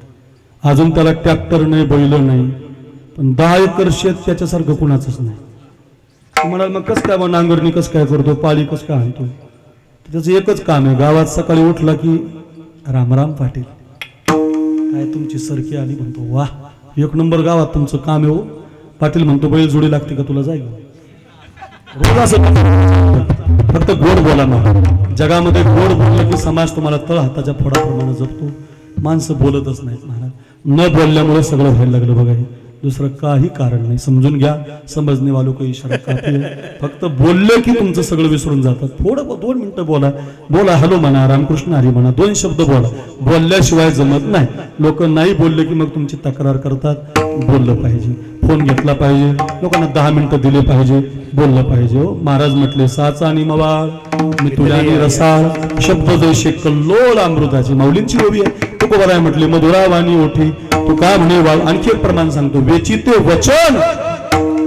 अजून त्याला ट्रॅक्टर नाही, बैल नाही, पण 10 एकर शेत त्याच्यासारखं कुणाचंच नाही. म्हणाल मग कसं काय, मग नांगरणी कसं काय करतो, पाळी कसं काय आणतो, त्याचं एकच काम आहे, गावात सकाळी उठला की रामराम पाटील काय तुमची सरकी आली, म्हणतो वाह 1 नंबर गावात तुमचं काम आहे हो. पाटील म्हणतो बैल जोडी लागते का तुला, जाईल रोज असं. फक्त गोड बोला ना, जगामध्ये गोड बोललं की समाज तुम्हाला तळ हाताच्या फोडाप्रमाणे जपतो. माणसं बोलतच नाहीत महाराज. न बोलल्यामुळे सगळं व्हायला लागलं बघा. हे दुसरं काही कारण नाही, समजून घ्या. समजणे वालों को इशारा काफी है. फक्त बोलले की तुमचं सगळं विसरून जातात. थोडं 2 मिनिटं बोला, बोला हॅलो म्हणा, रामकृष्ण हरी म्हणा, 2 शब्द बोला. बोलल्याशिवाय जमत नाही. लोक नाही बोलले की मग तुमची तक्रार करतात. बोललं पाहिजे, फोन घेतला पाहिजे, लोकांना 10 मिनिटं दिले पाहिजे, बोललं पाहिजे हो. महाराज म्हटले साचा आणि मवाळ मी तुझ्याने रसाळ, शब्द जैसे कल्लोळ अमृताची. माऊलींची ओवी आहे. तुकोबाराय म्हटले मधुरा वाणी ओठी, तू काय म्हणे वाळ. आणखी एक प्रमाण सांगतो, वेचिते वचन,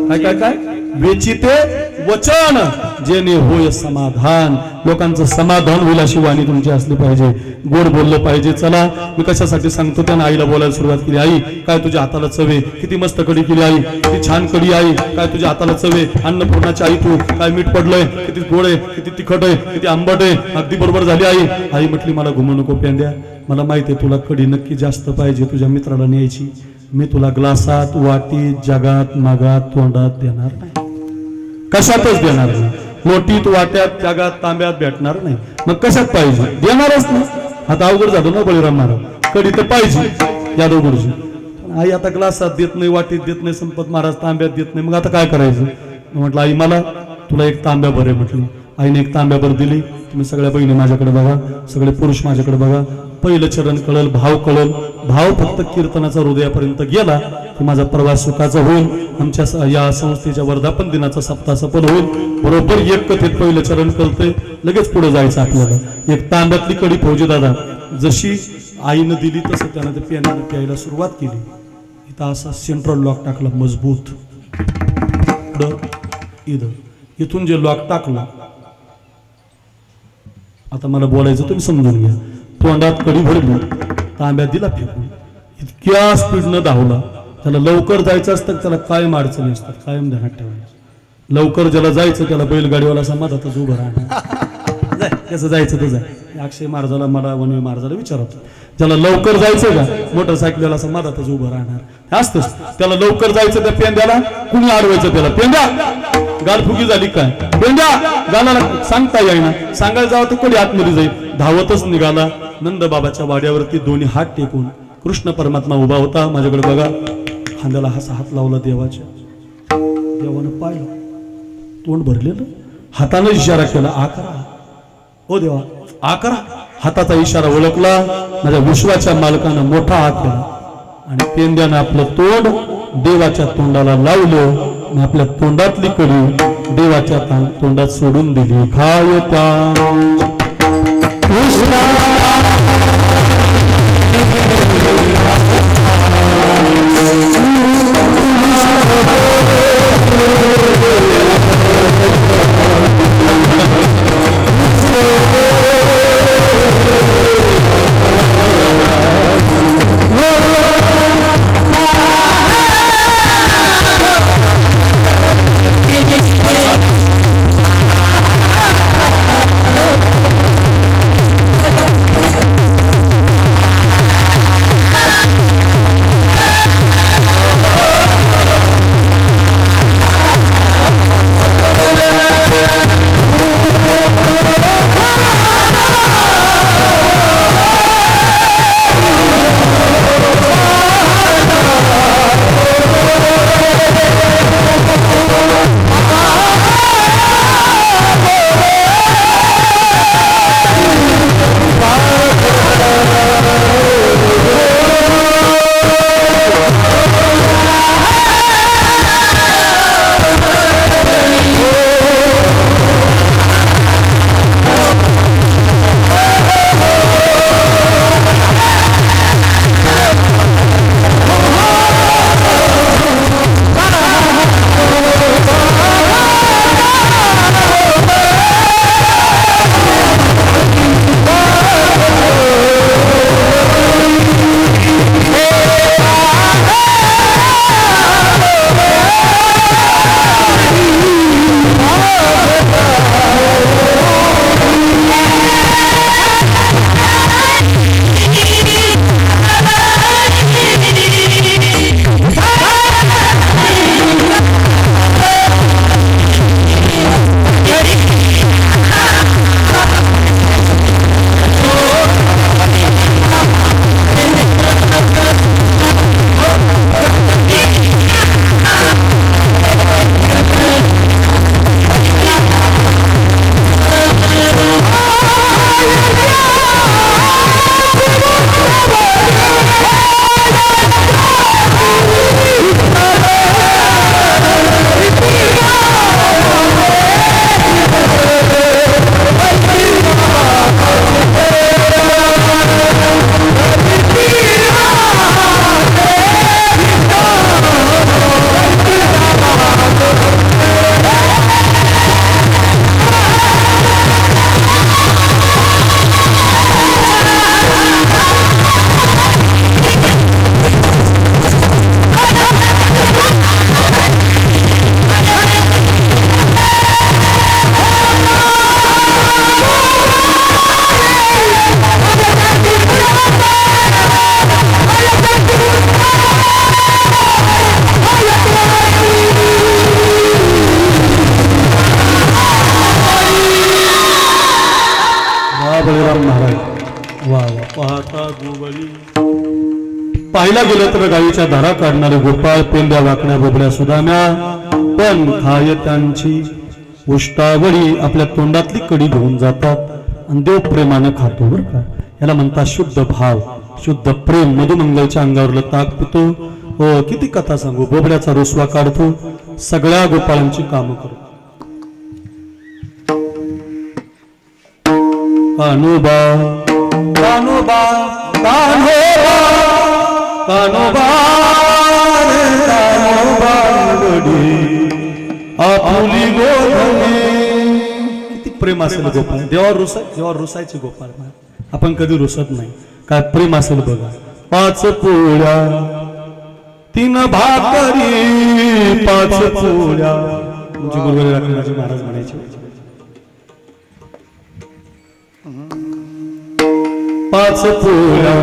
काय काय काय, वेचिते वचन जेणे होय समाधान. लोकांचं समाधान होईल अशी वाणी तुमची असली पाहिजे. गोड बोललं पाहिजे. चला मी कशासाठी सांगतो, त्यानं आईला बोलायला सुरुवात केली. आई काय तुझ्या हाताला चवे, किती मस्त कडी केली आई, किती छान कडी आई, काय तुझ्या हाताला चवे, अन्नपूर्णाची आई तू, काय मीठ पडलंय, किती गोड आहे, किती तिखट आहे, किती आंबट आहे, अगदी बरोबर झाली आई. आई म्हटली मला घुमू नको पेंद्या, मला माहिती आहे तुला कडी नक्की जास्त पाहिजे, तुझ्या मित्राला न्यायची. मी तुला ग्लासात, वाटीत, जगात, मागात, तोंडात देणार नाही, कशातच देणार नाही. लोटीत, वाट्यात, जगात, तांब्यात भेटणार नाही. मग कशात पाहिजे, देणारच नाही. आता अवघड झालं ना बळीराम महाराज, कडी तर पाहिजे यादव गुरुजी. आई आता ग्लासात देत नाही, वाटीत देत नाही, संपत महाराज तांब्यात देत नाही, मग आता काय करायचं. म्हटलं आई मला तुला एक तांब्या भर आहे म्हटलं. आईने एक तांब्या भर दिली. तुम्ही सगळ्या बहिणी माझ्याकडे बघा, सगळे पुरुष माझ्याकडे बघा. पहिलं चरण कळल, भाव कळल. भाव फक्त कीर्तनाचा हृदयापर्यंत गेला की माझा प्रवास सुखाचा होईल. आमच्या या संस्थेच्या वर्धापन दिनाचा सप्ताह सफल होईल. बरोबर एक कथेत पहिलं चरण कळतंय, लगेच पुढे जायचं आपल्याला. एक तांब्यातली कडी फौजी दादा जशी आईनं दिली तसं त्यानं ते पेनानं प्यायला सुरुवात केली. इथं असा सेंट्रल लॉक टाकला मजबूत, इथं इथून जे लॉक टाकलं, आता मला बोलायचं तुम्ही समजून घ्या. तोंडात कडी भरली, तांब्या दिला फेकून, इतक्या स्पीडनं धावला. त्याला लवकर जायचं असतं, त्याला कायम अडचणी असतात, कायम ध्यानात ठेवायचं. लवकर ज्याला जायचं त्याला बैलगाडीवाला समाजातच उभं राहणार. कसं जायचं तर जाय. अक्षय महाराजाला मला वनवे महाराजाला विचारतो, ज्याला लवकर जायचं का मोटरसायकलवाला समाजातच उभं राहणार असतंच. त्याला लवकर जायचं त्या पेंद्याला कुणी अडवायचं, त्याला पेंद्या गालफुगी झाली काय, पेंद्या गालाला सांगता येईना, सांगायला जावं तर कोणी आतमध्ये जाईल. धावतच निघाला. नंद बाबाच्या वाड्यावरती दोन्ही हात टेकून कृष्ण परमात्मा उभा होता. माझ्याकडे बघा, खांद्याला असा हात लावला देवाच्या. देवानं पाहिलं, तोंड भरलेलं, हातानं इशारा केला, आकरा ओ देवा आकरा. हाताचा इशारा ओळखला. माझ्या विश्वाच्या मालकानं मोठा हात केला आणि पेंद्यानं आपलं तोंड देवाच्या तोंडाला लावलं. आपल्या तोंडातली कडी देवाच्या तोंडात सोडून दिली. खायता पाहिला गेलं तर गाईच्या धारा काढणारे गोपाळ, पेंड्या वाकण्या बोबड्या सुदाम्या, पण खाय त्यांची उष्टावळी आपल्या तोंडातली कडी घेऊन जातात आणि देव प्रेमानं खातो बरं का. याला म्हणतात शुद्ध भाव, शुद्ध प्रेम. मधुमंगलच्या अंगावरलं ताक पितो. हो, किती कथा सांगू. बोबड्याचा रुसवा काढतो, सगळ्या गोपाळांची कामं करतो. कान्होबा कान्होबा कान्होबा कान्होबा कान्होबा आपुली गोधने. किती प्रेम असेल गोपाळ. देवावर रुसायचे गोपाळ. आपण कधी रुसत नाही. काय प्रेम असेल बघा. 5 पोळ्या 3 भाकरी 5 पोळ्या. तुमची गुरुवारी राखण्याचे महाराज म्हणायचे 5 पोळ्या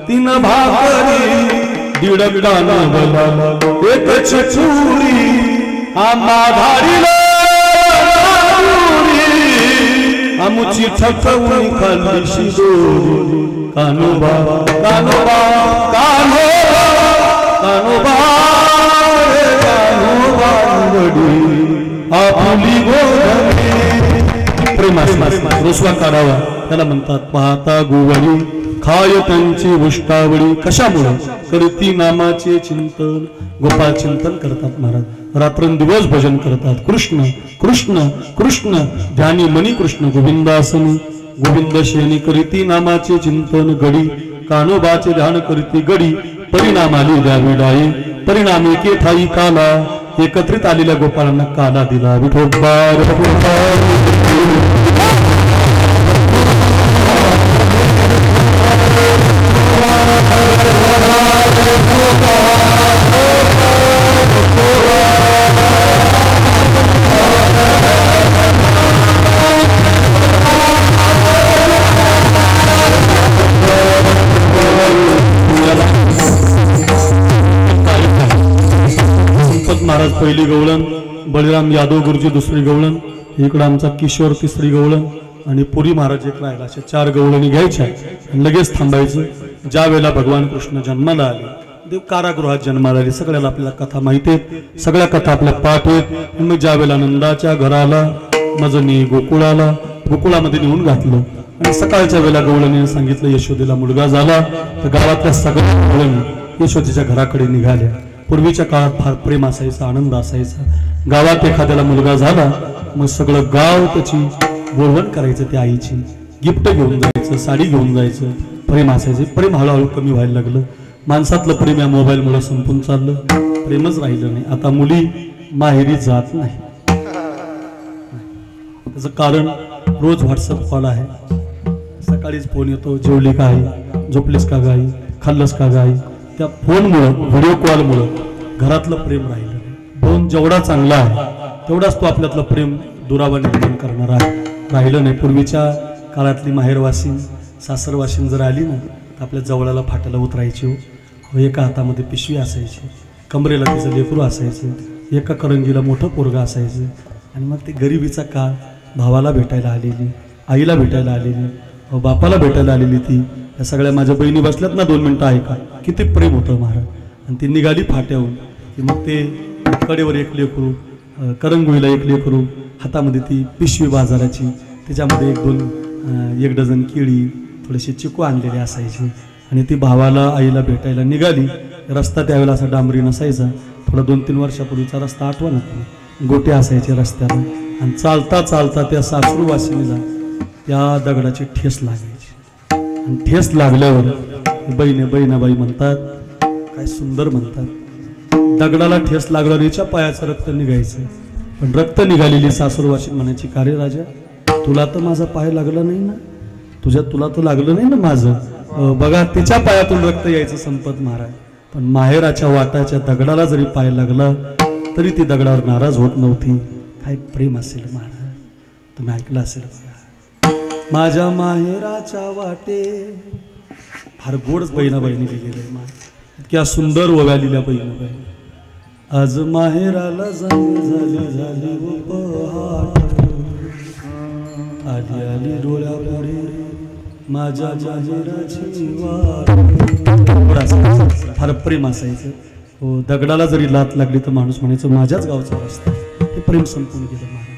3 भाकरी 1.5 कानवला 1 चुरी आम्हा धाडीला आमुची ठकवणी खाल्ली शिदोरी. कान्होबा कान्होबा कान्होबा कान्होबा कान्होबा आपुली गोधने. प्रेमास रुसवा काढावा त्याला म्हणतात. पाहता गोवळी खाय त्यांची उष्टावळी. कशामुळे? करती नामाचे चिंतन. गोपाळ चिंतन करतात महाराज. रात्रंदिवस भजन करतात. कृष्ण कृष्ण कृष्ण ध्यानी मनी कृष्ण गोविंदासनी. गोविंद शेनी करीती नामाचे चिंतन गडी. कान्होबाचे ध्यान करीती गडी. परिणामाली द्यावी डाई. परिणामी के ठाई काला. एकत्रित आलेल्या गोपाळांना काला दिला. विठोबार महाराज पहिली गवळण, बळीराम यादव गुरुजी दुसरी गवळण, इकडं आमचा किशोर तिसरी गवळण आणि पुरी महाराज एक राहिला. अशा 4 गवळणी घ्यायच्या आणि लगेच थांबायचं. ज्या वेळेला भगवान कृष्ण जन्माला आले, देव कारागृहात जन्माला आले, सगळ्याला आपल्याला कथा माहिती आहेत. सगळ्या कथा आपल्या पाठ आहेत. मग ज्या वेळेला नंदाच्या घराला मजनी गोकुळाला गोकुळामध्ये नेऊन घातलं आणि सकाळच्या वेळेला गवळणीने सांगितलं यशोदेला मुलगा झाला. तर गावातल्या सगळ्या गवळणी यशोदेच्या घराकडे निघाल्या. पूर्वीच्या काळात फार प्रेम असायचा, आनंद असायचा. गावात एखाद्याला मुलगा झाला मग सगळं गाव त्याची बोलवण करायचं. त्या आईची गिफ्ट घेऊन जायचं, साडी घेऊन जायचं. प्रेम असायचं. प्रेम हळूहळू कमी व्हायला लागलं. माणसातलं प्रेम या मोबाईलमुळे संपून चाललं. प्रेमच राहिलं नाही. आता मुली माहेरी जात नाही. त्याचं कारण रोज व्हॉट्सअप कॉल आहे. सकाळीच फोन येतो, जेवली का आई, झोपलीस का गाई, खाल्लंस का गाई. त्या फोनमुळं, व्हिडिओ कॉलमुळं घरातलं प्रेम राहिलं नाही. फोन जेवढा चांगला आहे तेवढाच तो आपल्यातलं प्रेम दुरावा निर्माण करणार आहे. राहिलं नाही. पूर्वीच्या काळातली माहेरवासीन सासरवासीन जर आली ना तर आपल्या जवळाला फाट्याला उतरायची. एका हातामध्ये पिशवी असायची, कमरेला तिचं लेकरू असायचं, एका करंगीला मोठं पोरगा असायचं. आणि मग ते गरिबीचा काळ, भावाला भेटायला आलेली, आईला भेटायला आलेली, बापाला भेटायला आलेली. ती या सगळ्या माझ्या बहिणी बसल्यात ना, 2 मिनटं ऐका. किती प्रेम होतं महाराज. आणि ती निघाली फाट्याहून की मग ते कडेवर एक लेकरू, करंगुळीला एक लेकरू, हातामध्ये ती पिशवी बाजाराची, त्याच्यामध्ये 1 डझन केळी, थोडेसे चिकू आणलेले असायचे. आणि ती भावाला आईला भेटायला निघाली. रस्ता त्यावेळेला असा डांबरी नसायचा. थोडा 2-3 वर्षापूर्वीचा रस्ता आठवा ना, गोटे असायचे रस्त्याला. आणि चालता चालता त्या सासरूवासिनीला त्या दगडाची ठेस लागायची. आणि ठेस लागल्यावर बहिणाबाई म्हणतात, काय सुंदर म्हणतात, दगडाला ठेस लागल्यावर हिच्या पायाचं रक्त निघायचं. पण रक्त निघालेली सासरूवासी म्हणायची, का रे राजा, तुला तर माझा पाय लागला नाही ना, तुला तर लागलं नाही ना माझं. बघा, तिच्या पायातून रक्त यायचं संपत महाराज. पण माहेराच्या वाटाच्या दगडाला जरी पाय लागला तरी ती दगडावर नाराज होत नव्हती. काय प्रेम असेल महाराज. तुम्ही ऐकलं असेल बघा, माझ्या माहेराच्या वाटे. फार गोडच बहिणाबाईने लिहिलेलं आहे महाराज. इतक्या सुंदर ओव्या लिहिल्या बहिणाबाई. आज माहेराला झाली पहाट, आली डोळ्यापुढे माझ्या माहेराची वाट. फार प्रेम असायचं. हो, दगडाला जरी लात लागली तर माणूस म्हणायचं माझ्याच गावचा रस्ता. हे प्रेम संपून गेलं महाराज.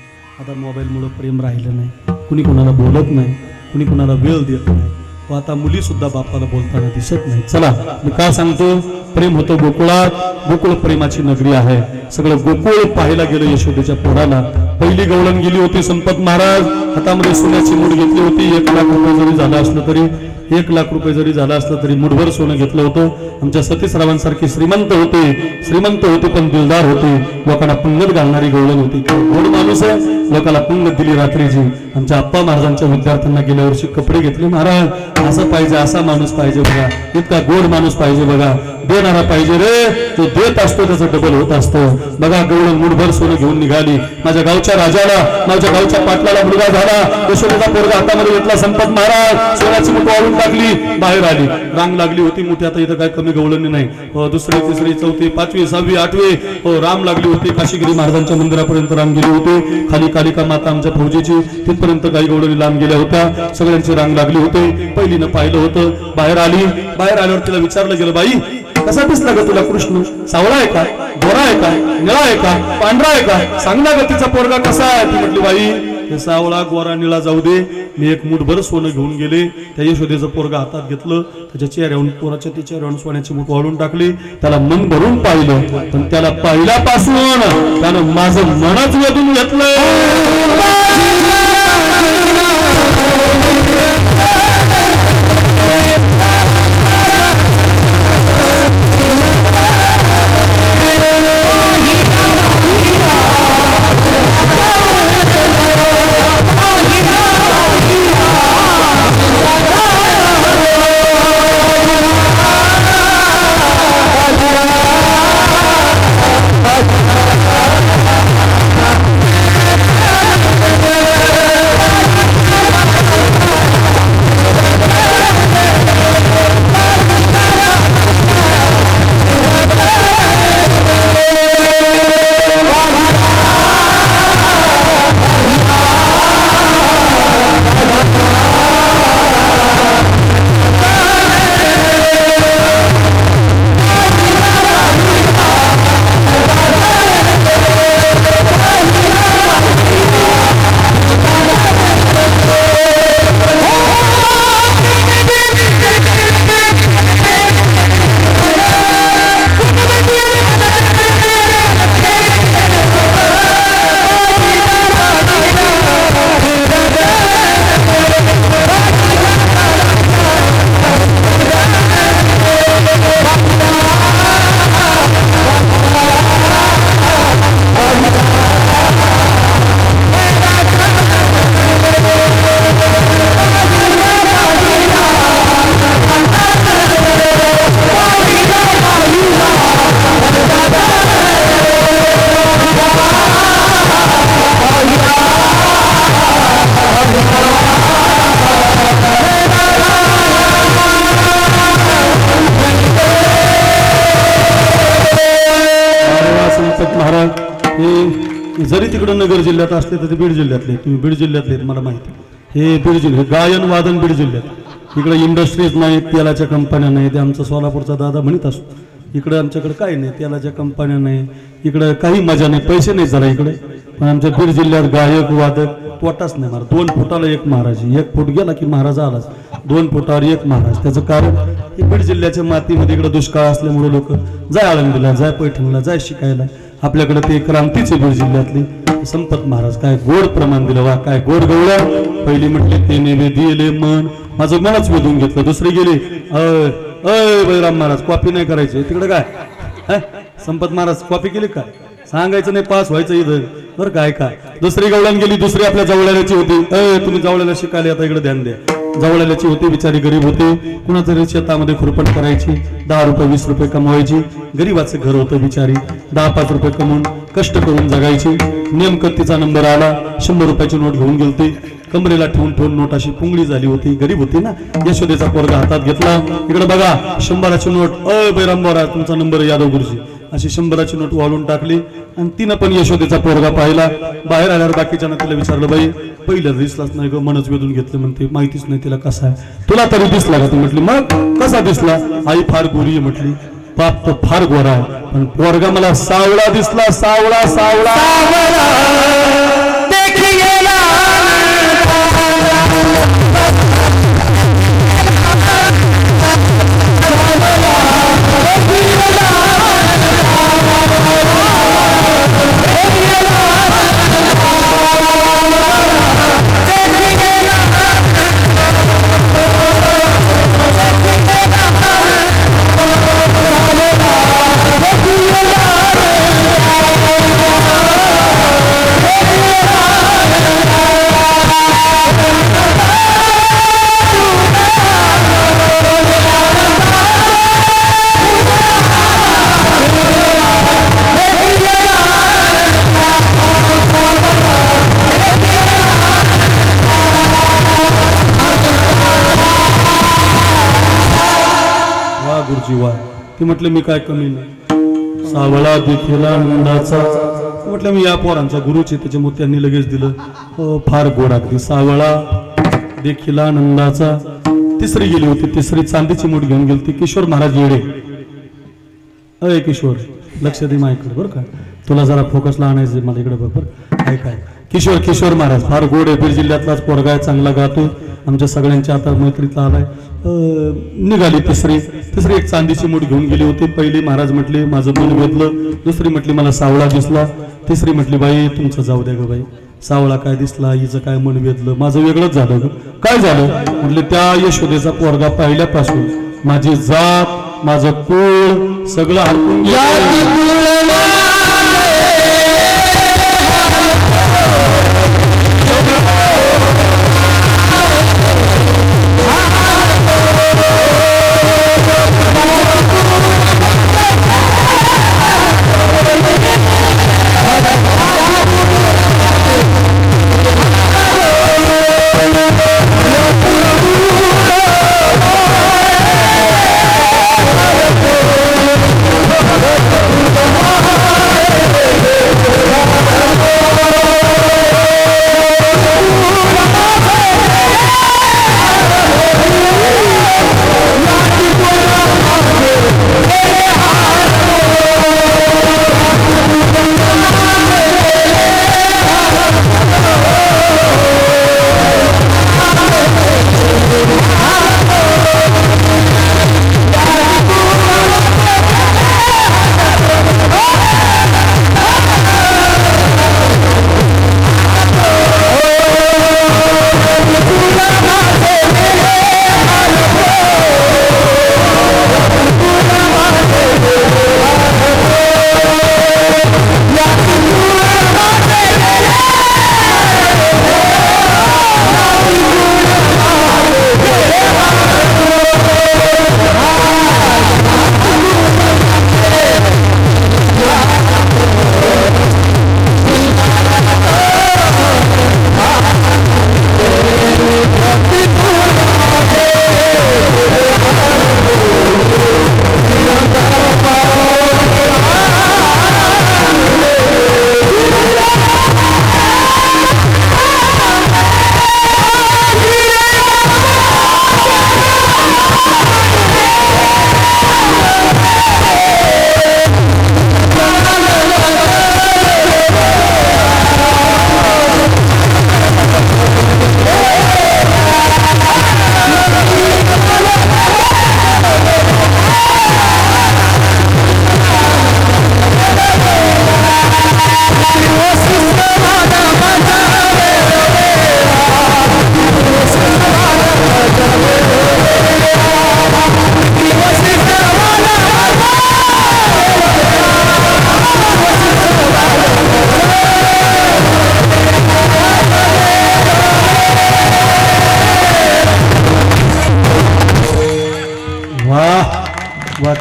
आता मोबाईलमुळे प्रेम राहिलं नाही, कुणी कुणाला बोलत नाही, कुणी कुणाला वेळ देत नाही, व आता मुली सुद्धा बापाला बोलताना दिसत नाही. चला मी का सांगतो, प्रेम होतं गोकुळात, गोकुळ प्रेमाची नगरी आहे. सगळं गोकुळ पाहायला गेलं यशोदेच्या पोराला. पहिली गवळण गेली होती संपत महाराज, हातामध्ये सोन्याची मूठ घेतली होती. 1 लाख रुपये जरी झालं असलं तरी 1 लाख रुपये जरी झालं असलं तरी मुठभर सोनं घेतलं होतं. आमच्या सतीसरावांसारखी श्रीमंत होते पण दिलदार होते. लोकांना पंगत घालणारी गवळण होती. गोड माणूस आहे, लोकांना पंगत दिली रात्रीची. आमच्या आप्पा महाराजांच्या विद्यार्थ्यांना गेल्या वर्षी कपडे घेतले. महाराज असं पाहिजे, असा माणूस पाहिजे बघा, इतका गोड माणूस पाहिजे बघा, देणारा पाहिजे रे. जो देत असतो त्याचं डबल होत असतं बघा. गवळण मुठभर सोनं घेऊन निघाली. माझ्या गावच्या राजाला, माझ्या गावच्या पाटलाला मुलगा झाला. यशोदेचा पोरगा हातामध्ये घेतला संपत महाराज, सोन्याची मूठ वाळून टाकली, बाहेर आली. रांग लागली होती मोठी. आता इथं काय कमी गवळणी नाही. 2री 3री 4थी 5वी 6वी 8वी राम लागली होती. काशीगिरी महाराजांच्या मंदिरापर्यंत रांग गेली होती. खाली कालिका माता आमच्या फौजीची, तिथपर्यंत काही गवळणी लांब गेल्या होत्या. सगळ्यांची रांग लागली होती. पहिलीनं पाहिलं होतं, बाहेर आली. बाहेर आल्यावर तिला विचारलं गेलं, बाई कसा दिसला ग तुला कृष्ण? सावळा आहे का, गोरा आहे का, निळा आहे का, पांढरा आहे का? सांग ना ग तिचा पोरगा कसा आहे? ती म्हटली, बाई हे सावळा गोरा निळा जाऊ दे, मी 1 मुठभर सोनं घेऊन गेले. त्या यशोदेचं पोरगा हातात घेतलं, त्याच्या चेहऱ्यावरून, पोराच्या त्या चेहऱ्यावरून सोन्याची मूठ वाळून टाकली. त्याला मन भरून पाहिलं, पण त्याला पाहिल्यापासून त्यानं माझं मनच वेधून घेतलं. जरी तिकडं नगर जिल्ह्यात असले तर ते बीड जिल्ह्यातले, तुम्ही बीड जिल्ह्यातले मला माहिती. हे बीड जिल्हे गायन वादन बीड जिल्ह्यात. इकडे इंडस्ट्रीज नाहीत, तेलाच्या कंपन्या नाहीत. ते आमचा सोलापूरचा दादा म्हणत असतो, इकडे आमच्याकडे काही नाही, तेलाच्या कंपन्या नाही, इकडे काही मजा नाही, पैसे नाही जरा इकडे. पण आमच्या बीड जिल्ह्यात गायक वादक तोटाच नाही. महाराज 2 फुटाला 1 महाराज, 1 फूट गेला की महाराज आलाच, 2 फुटावर 1 महाराज. त्याचं कारण हे बीड जिल्ह्याच्या मातीमध्ये इकडे दुष्काळ असल्यामुळे लोक जाय आळंदीला, जाय पैठणला, जाय शिकायला. आपल्याकडे ते क्रांतीचे बीड जिल्ह्यातली संपत महाराज काय गोड प्रमाण दिलं, वा काय गोड गवळ्या. पहिली म्हटली ते नेवे दिले मन, माझं मनच वेधून घेतलं. दुसरी गेली, अय बैराम महाराज कॉपी नाही करायची तिकडे काय, संपत महाराज कॉपी केली काय, सांगायचं नाही, पास व्हायचं इथं बरं काय. दुसरी गवळण गेली, दुसरी आपल्या जवळल्याची होती. तुम्ही जवळल्याला शिकायला आता इकडे ध्यान द्या. जवळल्याची होती, बिचारी गरीब होते. कुणातरी शेतामध्ये खुरपण करायची, 10 रुपये 20 रुपये कमवायची. गरीबाचं घर होतं, बिचारी 10-5 रुपये कमवून कष्ट करून जगायची. नेमकं तिचा नंबर आला, 100 रुपयाची नोट घेऊन गेलती. कमरेला ठेवून नोट अशी पुंगळी झाली होती. गरीब होती ना. यशोदेचा पोरगा हातात घेतला, इकडे बघा 100ची नोट. बैराम बोरा तुमचा नंबर यादव गुरुजी. अशी 100ची नोट वाळून टाकली आणि तिनं पण यशोदेचा पोरगा पाहिला. बाहेर आल्यावर बाकीच्या तिला विचारलं, बाई पहिलं दिसलाच नाही ग, मनच वेधून घेतलं म्हणते, माहितीच नाही तिला कसा आहे. तुला तरी दिसला का? ती म्हटली मग कसा दिसला? आई फार गोरी आहे म्हटली. बाप तो फार गोरा आहे, पण पोरगा मला सावळा दिसला. सावळा सावळा खुर्ची वा. ते म्हटले मी काय कमी नाही. सावळा देखील आनंदाचा. म्हटलं मी या पोरांचा गुरुच आहे, त्याच्यामुळे त्यांनी लगेच दिलं. फार गोड अगदी. सावळा देखील आनंदाचा. तिसरी गेली होती, तिसरी चांदीची मूठ घेऊन गेली ती किशोर महाराज येडे. अय किशोर लक्ष दे माझ्याकडे बरं का, तुला जरा फोकसला आणायचं मला इकडे बरोबर. काय काय किशोर महाराज फार गोड आहे, बीड जिल्ह्यातलाच पोरगा आहे, चांगला गातो, आमच्या सगळ्यांच्या आता मैत्रीतला आलाय. निघाली तिसरी एक चांदीची मूठ घेऊन गेली होती. पहिली महाराज म्हटले माझं मन वेधलं. दुसरी म्हटली मला सावळा दिसला. तिसरी म्हटली बाई तुमचं जाऊ द्या ग बाई, सावळा काय दिसला, हिचं काय मन वेधलं, माझं वेगळंच झालं ग. काय झालं म्हटले त्या यशोदेचा पोरगा पाहिल्यापासून माझी जात माझं कुळ सगळं हरपून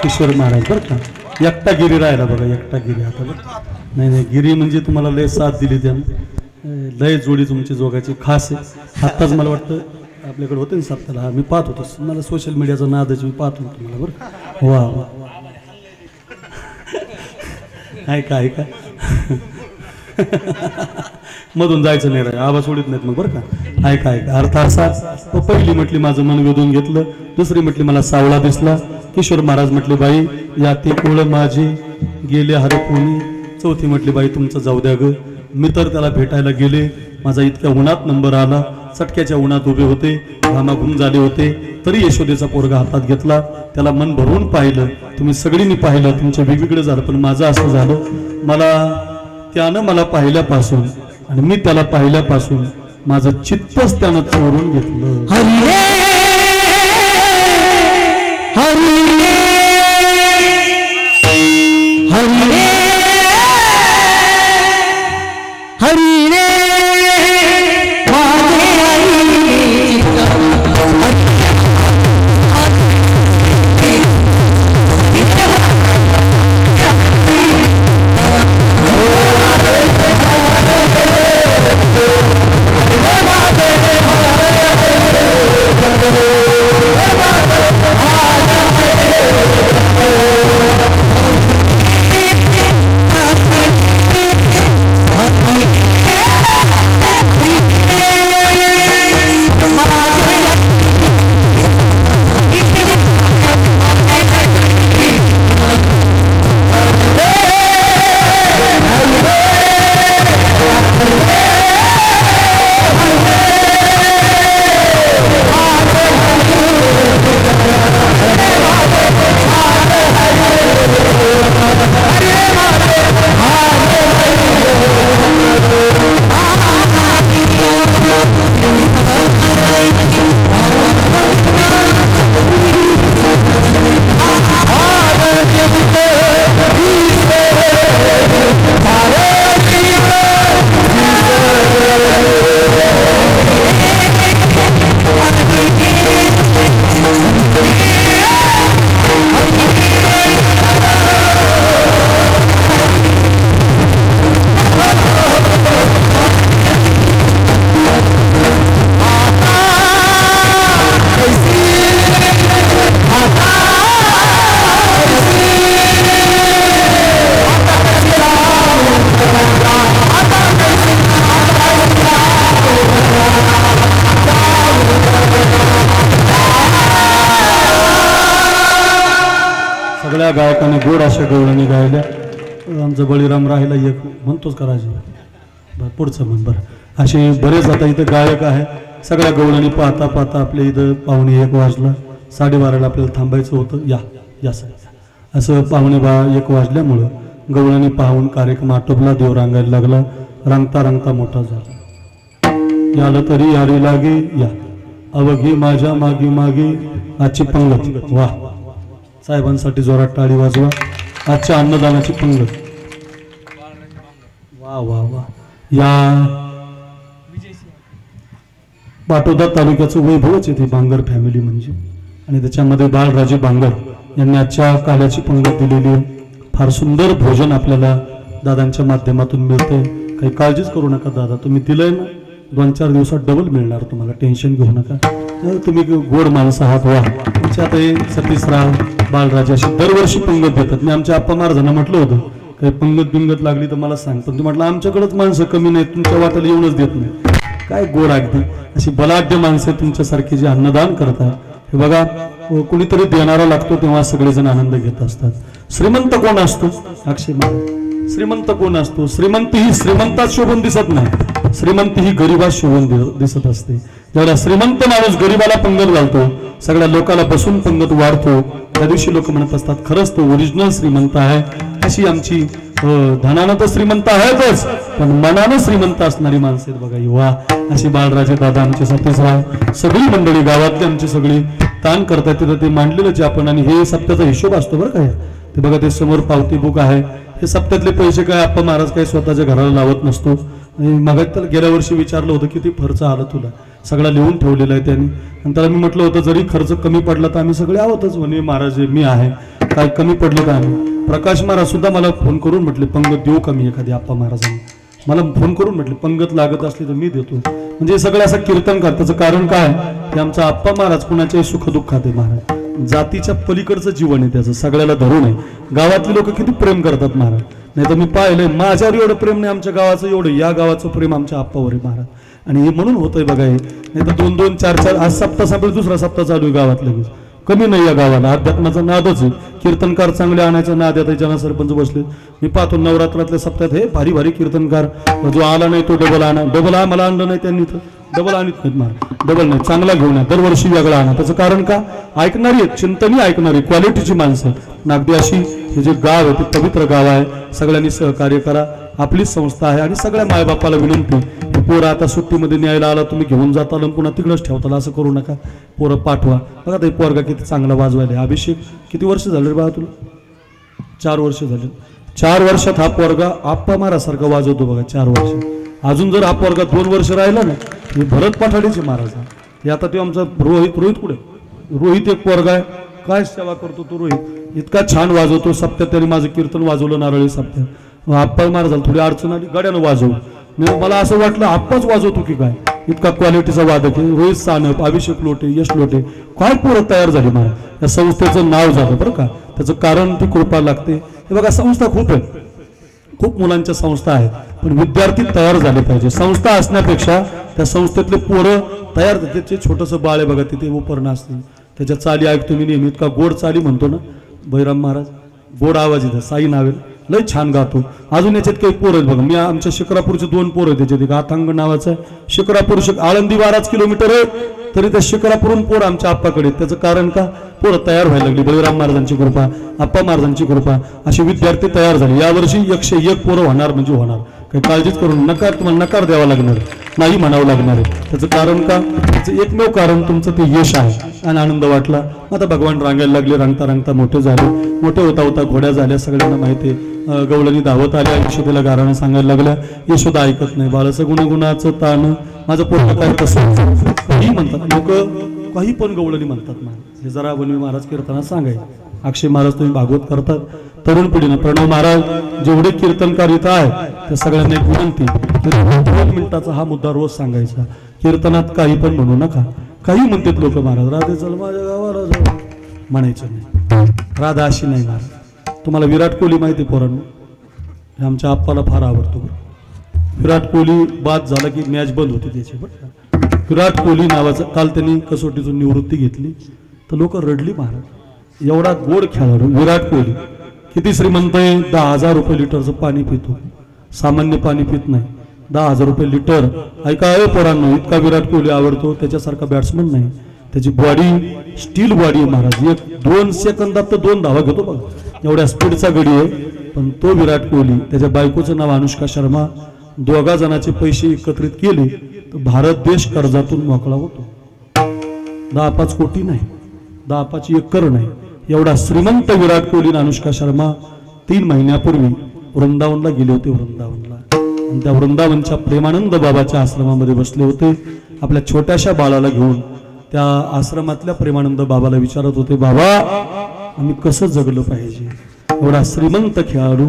किशोर महाराज बरं का. एकटा गिरी राहिला बघा, एकटा गिरी. आता बरं नाही गिरी म्हणजे तुम्हाला लय साथ दिली त्यानं, लय जोडी तुमची जोगाची खास आहे. आत्ताच मला वाटतं आपल्याकडे होतं ना सप्ताहाला, हा मी पाहत होतो, मला सोशल मीडियाचा नादच मी पाहत होतो तुम्हाला बरं. वा वा ऐका मधून जायचं नाही रे, आवाज सोडित नाहीत मग बरं का. ऐका अर्थ असा, पहिली म्हटली माझं मन वेधून घेतलं. दुसरी म्हटली मला सावळा दिसला. किशोर महाराज म्हटले बाई या ते कोळ माझे गेले हरपुनी. चौथी म्हटली बाई तुमचं जाऊ द्या ग. मी तर त्याला भेटायला गेले, माझा इतक्या उन्हात नंबर आला, चटक्याच्या उन्हात उभे होते, घामाघूम झाले होते, तरी यशोदेचा पोरगा हातात घेतला, त्याला मन भरून पाहिलं. तुम्ही सगळींनी पाहिलं, तुमचं वेगवेगळं झालं, पण माझं असं झालं, त्यानं मला पाहिल्यापासून आणि मी त्याला पाहिल्यापासून माझं चित्तच त्यानं चोरून घेतलं. हरी सगळ्या गायकाने गोड अशा गवळणी गायल्या. आमचं बळीराम राहिला एक म्हणतोच करायचे. बरं पुढचं म्हण. बरं असे बरेच आता इथं गायक आहे. सगळ्या गवळणी पाहता पाहता आपल्या इथं 1:45 वाजला. 12:30ला आपल्याला थांबायचं होतं. या सगळं असं 1:45 वाजल्यामुळं गवळणी पाहून कार्यक्रम आटोपला. देव रांगायला लागला. रांगता रांगता मोठा झाला. याला तरी यारी लागे या अवघी माझ्या मागे मागे आजची पंगत. वा साहेबांसाठी जोरात टाळी वाजवा. आजच्या अन्नदानाची पंगत. वा वा वा. या पाटोदा तालुक्याचं वैभवच येते बांगर फॅमिली म्हणजे. आणि त्याच्यामध्ये बाळराजे बांगर यांनी आजच्या काल्याची पंगत दिलेली आहे. फार सुंदर भोजन आपल्याला दादांच्या माध्यमातून मिळते. काही काळजीच करू नका दादा, तुम्ही दिलंय ना 2-4 दिवसात डबल मिळणार तुम्हाला. टेन्शन घेऊ नका. तुम्ही गोड माणसं आहात. वा तुमच्या आता सतीशराव बाळराजे अशी दरवर्षी पंगत देतात. मी आमच्या आप्पा महाराजांना म्हटलं होतं काही पंगत बिंगत लागली तर मला सांग. पण ते म्हटलं आमच्याकडेच माणसं कमी नाहीत, तुमच्या वाट्याला येऊनच देत नाही. काय गोड अगदी अशी बलाढ्य माणसं तुमच्यासारखी जे अन्नदान करतात. हे बघा कुणीतरी देणारा लागतो तेव्हा सगळेजण आनंद घेत असतात. श्रीमंत कोण असतो? अक्षय महाराज. श्रीमंत कोण असतो? श्रीमंत ही श्रीमंतात शोभून दिसत नाही, श्रीमंत ही गरीबात शोभून दिसत असते. जेवढा श्रीमंत माणूस गरीबाला पंगत घालतो, सगळ्या लोकांना बसून पंगत वाढतो, त्या दिवशी लोक म्हणत असतात खरंच तो ओरिजिनल श्रीमंत आहे. अशी आमची धनानं तर श्रीमंत आहेतच, पण मनानं श्रीमंत असणारी माणसं आहेत बघा. युवा अशी बाळराजे दादा आमचे सतीशराव सगळी मंडळी गावातली आमची सगळी ताण करतात. तिथं ते मांडलेलंच आपण. आणि हे सप्त्याचा हिशोब असतो बरं काय. ते बघा ते समोर पावती बुक आहे. हे सप्त्यातले पैसे काय आप्पा महाराज काही स्वतःच्या घराला लावत नसतो. मग त्याला गेल्या वर्षी विचारलं होतं किती खर्च आला तुला, सगळा लिहून ठेवलेला आहे त्यांनी. आणि त्याला मी म्हटलं होतं जरी खर्च कमी पडला तर आम्ही सगळे आहोतच म्हणे. महाराज मी आहे, काय कमी पडलं तर आम्ही. प्रकाश महाराज सुद्धा मला फोन करून म्हटले पंगत देऊ का मी एखादी. आप्पा महाराजांनी मला फोन करून म्हटले पंगत लागत असली तर मी देतो. म्हणजे सगळं असं कीर्तन कर. त्याचं कारण काय की आमचा आप्पा महाराज कुणाच्याही सुखदुःखात आहे महाराज. जातीच्या पलीकडचं जीवन आहे त्याचं, सगळ्याला धरून आहे. गावातली लोक किती प्रेम करतात महाराज. नाही तर मी पाहिलंय माझ्यावर एवढं प्रेम नाही आमच्या गावाचं एवढं, या गावाचं प्रेम आमच्या आप्पावर आहे महाराज. आणि हे म्हणून होतंय बघा. हे नाही तर 2-2, 4-4 आज सप्ताह संपला, दुसरा सप्ताह चालू आहे गावात. लगेच कमी नाही या गावाला. अध्यात्माचा नादच आहे. कीर्तनकार चांगले आणायचा नाद आहे. जना सरपंच बसले मी पाहतो नवरात्रातल्या सप्त्यात हे भारी भारी कीर्तनकार. जो आला नाही तो डबल आणा. डबल आम्हाला आणलं नाही त्यांनी तर डबल आणत नाहीत महाराज. डबल नाही, चांगला घेऊन या, दरवर्षी वेगळा आणा. त्याचं कारण का ऐकणारी आहेत, चिंतनी ऐकणारी क्वालिटीची माणसं. नागदी अशी हे जे गाव आहे ते पवित्र गाव आहे. सगळ्यांनी सहकार्य करा. आपलीच संस्था आहे. आणि सगळ्या मायबापाला विनंती, पोरं आता सुट्टीमध्ये न्यायला आला तुम्ही घेऊन जाताल पुन्हा तिकडंच ठेवताल असं करू नका. पोरं पाठवा. बघा ते पोरगा किती चांगला वाजवायला. अभिषेक किती वर्ष झाले रे बा तुला? 4 वर्ष झाले. 4 वर्षात हा पोरगा आप्पा महाराजसारखा वाजवतो बघा. 4 वर्ष. अजून जर हा पोरगा 2 वर्ष राहिला ना हे भरत पाठाडीचे महाराज. हे आता ते आमचा रोहित कुठे? रोहित एक पोरगा आहे, काय सेवा करतो तो रोहित. इतका छान वाजवतो. सप्त्यात त्याने माझं कीर्तन वाजवलं नारळी सप्त्यात. आप्पा महाराजाला थोडी अडचण आली, गाड्यानं वाजवू. मला असं वाटलं आप्पाच वाजवतो की काय, इतका क्वालिटीचा वादक आहे. रोहित सानप, अभिषेक लोटे, यश लोटे, काय पोरं तयार झाली महाराज. या संस्थेचं नाव झालं बरं का. त्याचं कारण ती कृपा लागते. हे बघा संस्था खूप आहे, खूप मुलांच्या संस्था आहेत, पण विद्यार्थी तयार झाले पाहिजे. संस्था असण्यापेक्षा त्या संस्थेतले पोरं तयार. त्याचे छोटंसं बाळ आहे बघा तिथे उपरणं असते, त्याच्या चाली ऐकतो मी नेहमी. इतका गोड चाली म्हणतो ना बैराम महाराज, गोड आवाज येतात. साई नावेल लय छान गातो. अजून याच्यात काही पोरं आहेत बघा. मी आमच्या शिक्रापूरचे 2 पोरं आहेत त्याच्यात. एक आथांग नावाचं आहे. शिक्रापूर आळंदी 12 किलोमीटर आहे, तरी त्या शिक्रापूरून पोरं आमच्या आप्पाकडे. त्याचं कारण का पोरं तयार व्हायला लागली. बळीराम महाराजांची कृपा, आप्पा महाराजांची कृपा, असे विद्यार्थी तयार झाले. यावर्षी 101 पोरं होणार म्हणजे होणार. काही काळजीच करून नकार, तुम्हाला नकार द्यावा लागणार नाही, म्हणावं लागणार आहे. त्याचं कारण का? त्याचं एकमेव कारण तुमचं ते यश आहे. आणि आनंद वाटला. आता भगवान रांगायला लागले. रांगता रांगता मोठे झाले. मोठे होता होता घोड्या झाल्या. सगळ्यांना माहिती आहे. गवळणी धावत आल्या. यशोदेला गारानं सांगायला लागल्या. यशोदा ऐकत नाही. बाळाचं गुणगुणाचं ताण माझं पोरं काय तसं काही म्हणतात लोक, काही पण गवळणी म्हणतात महाराज. हे जरा वनवे महाराज कीर्तनात सांगायचं. अक्षय महाराज तुम्ही भागवत करतात. तरुण पिढीनं प्रणव महाराज जेवढे कीर्तनकार इथं आहे त्या सगळ्यांना एक विनंती, 2 मिनिटाचा हा मुद्दा रोज सांगायचा. कीर्तनात काही पण म्हणू नका. काही म्हणतात लोक महाराज राधे चल माझ्या गावाला म्हणायचं नाही. राधा अशी नाही महाराज. तुम्हाला विराट कोहली माहिती पोरांनो, हे आमच्या आप्पाला फार आवडतो. विराट कोहली बाद झाला की मॅच बंद होती त्याची. बरं विराट कोहली नावाचं काल त्यांनी कसोटीतून निवृत्ती घेतली तर लोक रडली महाराज. एवढा गोड खेळाडू विराट कोहली किती श्रीमंत आहे, 10,000 रुपये लिटरचं पाणी पितो, सामान्य पाणी पित नाही, 10,000 रुपये लिटर. ऐका पोरांनो, इतका विराट कोहली आवडतो, त्याच्यासारखा बॅट्समन नाही. त्याची बॉडी स्टील बॉडी आहे महाराज, 1-2 सेकंदात तर 2 धावा घेतो बघा, एवढ्या स्पीडचा गडी आहे. पण तो विराट कोहली, त्याच्या बायकोचं नाव अनुष्का शर्मा, दोघा जणांचे पैसे एकत्रित केले तर भारत देश कर्जातून मोकळा होतो. 10-5 कोटी नाही, 10-5 एकर नाही, एवढा श्रीमंत विराट कोहली आणि अनुष्का शर्मा 3 महिन्यापूर्वी वृंदावनला गेले होते. वृंदावनला, आणि त्या वृंदावनच्या प्रेमानंद बाबाच्या आश्रमामध्ये बसले होते. आपल्या छोट्याशा बाळाला घेऊन त्या आश्रमातल्या प्रेमानंद बाबाला विचारत होते, बाबा आम्ही कसं जगलं पाहिजे. एवढा श्रीमंत खेळाडू,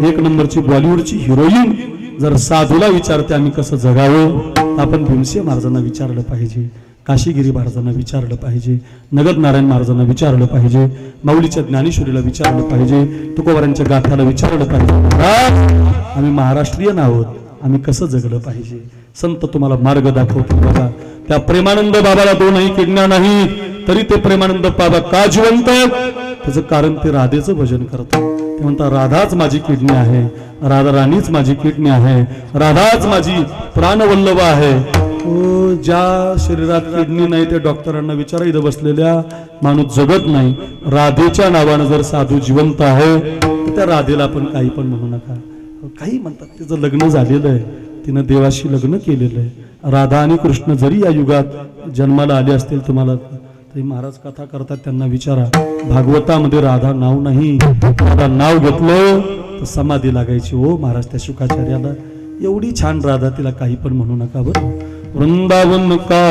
1 नंबरची बॉलिवूडची हिरोईन जर साधूला विचारते आम्ही कसं जगावं, आपण भीमसेन महाराजांना विचारलं पाहिजे, काशीगिरी महाराजांना विचारलं पाहिजे, नगद नारायण महाराजांना विचारलं पाहिजे, माऊलीच्या ज्ञानेश्वरीला विचारलं पाहिजे, तुकोबारांच्या गाथाला विचारलं पाहिजे. आम्ही महाराष्ट्रीयन आहोत, आम्ही कसं जगलं पाहिजे. संत तुम्हाला मार्ग दाखवतील बघा. त्या प्रेमानंद बाबाला 2ही किडण्या नाही, तरी ते प्रेमानंद बाबा का जिवंत आहेत, त्याचं कारण ते राधेचं भजन करतात. ते म्हणतात, राधाच माझी किडनी आहे, राधा राणीच माझी किडनी आहे, राधाच माझी प्राणवल्लभ आहे. ज्या शरीरात किडनी नाही त्या डॉक्टरांना विचारा, इथं बसलेल्या माणूस जगत नाही. राधेच्या नावानं जर साधू जिवंत आहे तर त्या राधेला आपण काही पण म्हणू नका. काही म्हणतात, तिचं लग्न झालेलं आहे, तिनं देवाशी लग्न केलेलं आहे. राधा आणि कृष्ण जरी या युगात जन्माला आले असतील तुम्हाला तरी महाराज कथा करतात, त्यांना विचारा, भागवतामध्ये राधा नाव नाही, राधा नाव घेतलं तर समाधी लागायची. हो महाराज त्या शुकाचार्याला, एवढी छान राधा, तिला काही पण म्हणू नका बरं. वृंदावन का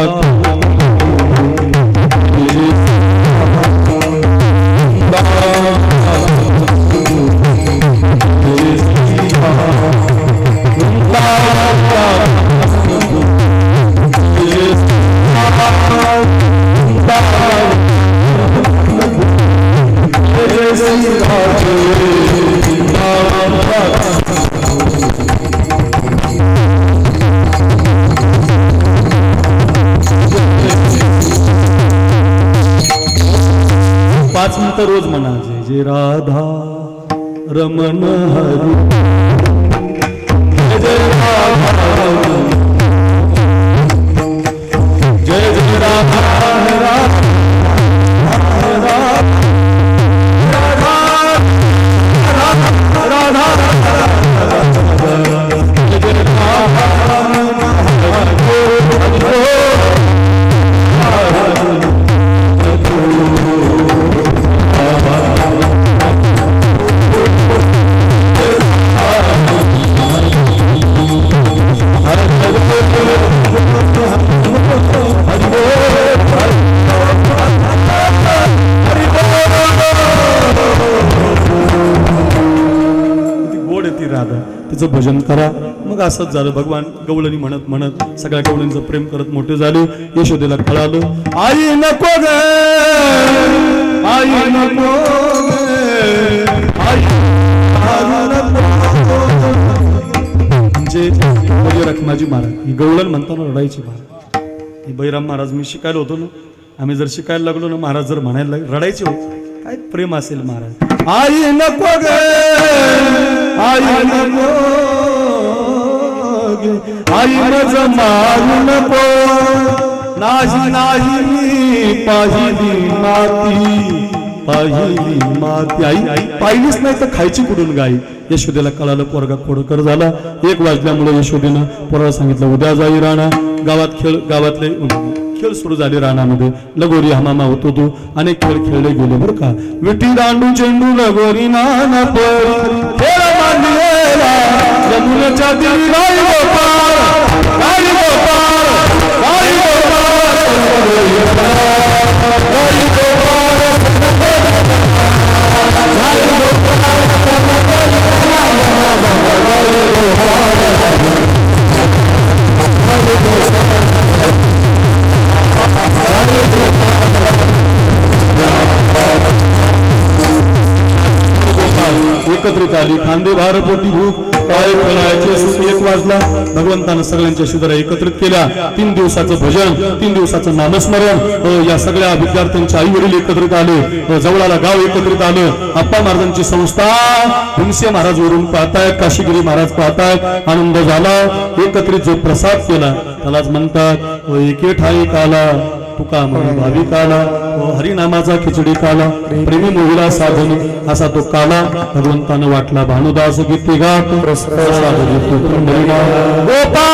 रोज म्हणा, जय जय राधा रमण हरी, जय जय राधा, जय जय राधा, तिचं भजन करा. मग असंच झालं, भगवान गवळणी म्हणत म्हणत सगळ्या गवळणींचं प्रेम करत मोठे झाले. यशोदेला कळालं, आई नको गे, आई नको गे, आई म्हणजे रखमाजी महाराज ही गवळण म्हणताना रडायची महाराज. ही बैराम महाराज मी शिकायला होतो ना, आम्ही जर शिकायला लागलो ना, महाराज जर म्हणायला रडायचे हो. काय प्रेम असेल महाराज. आई नको गे, आई नको गे, आई मज मारू नको, नाही नाही पाहिली माती, पाहिली माती. आई पाहिलीच नाही तर खायची कुठून गाई. यशोदेला कळालं, पोरगा खोडकर झाला. 1 वाजल्यामुळे यशोदेनं पोराला सांगितलं, उद्या जाई राणा. गावातले खेळ सुरू झाले. राणामध्ये लगोरी हमामा होतो तो, अनेक खेळ खेळले गेले बरं का. विटी दांडू चेंडू लगोरी नाना परी, खेळ मांडलेला जमुनेच्या देवी गाई गोपाळ, गाई गोपाळ, गाई गोपाळ, गाई एकत्रित आली. खांदे भार पोटी भूक काय फळायचे सुख. 1 वाजला. भगवंतानं सगळ्यांच्या शिदरा एकत्रित केल्या. 3 दिवसाचं भजन, 3 दिवसाचं नामस्मरण. या सगळ्या विद्यार्थ्यांचे आई वडील एकत्रित आले. जवळाला गाव एकत्रित आलं. आप्पा महाराजांची संस्था भीमसे महाराज वरून पाहतायत, काशीगिरी महाराज पाहतायत. आनंद झाला. एकत्रित जो प्रसाद केला त्यालाच म्हणतात एके ठाई काला तुका म्हणे भाविकाला. हरिनामाचा खिचडी काला प्रेमी मोहिला साधन असा तो काला भगवंतानं वाटला. भानुदास गीते गात प्रसाद गोपाळ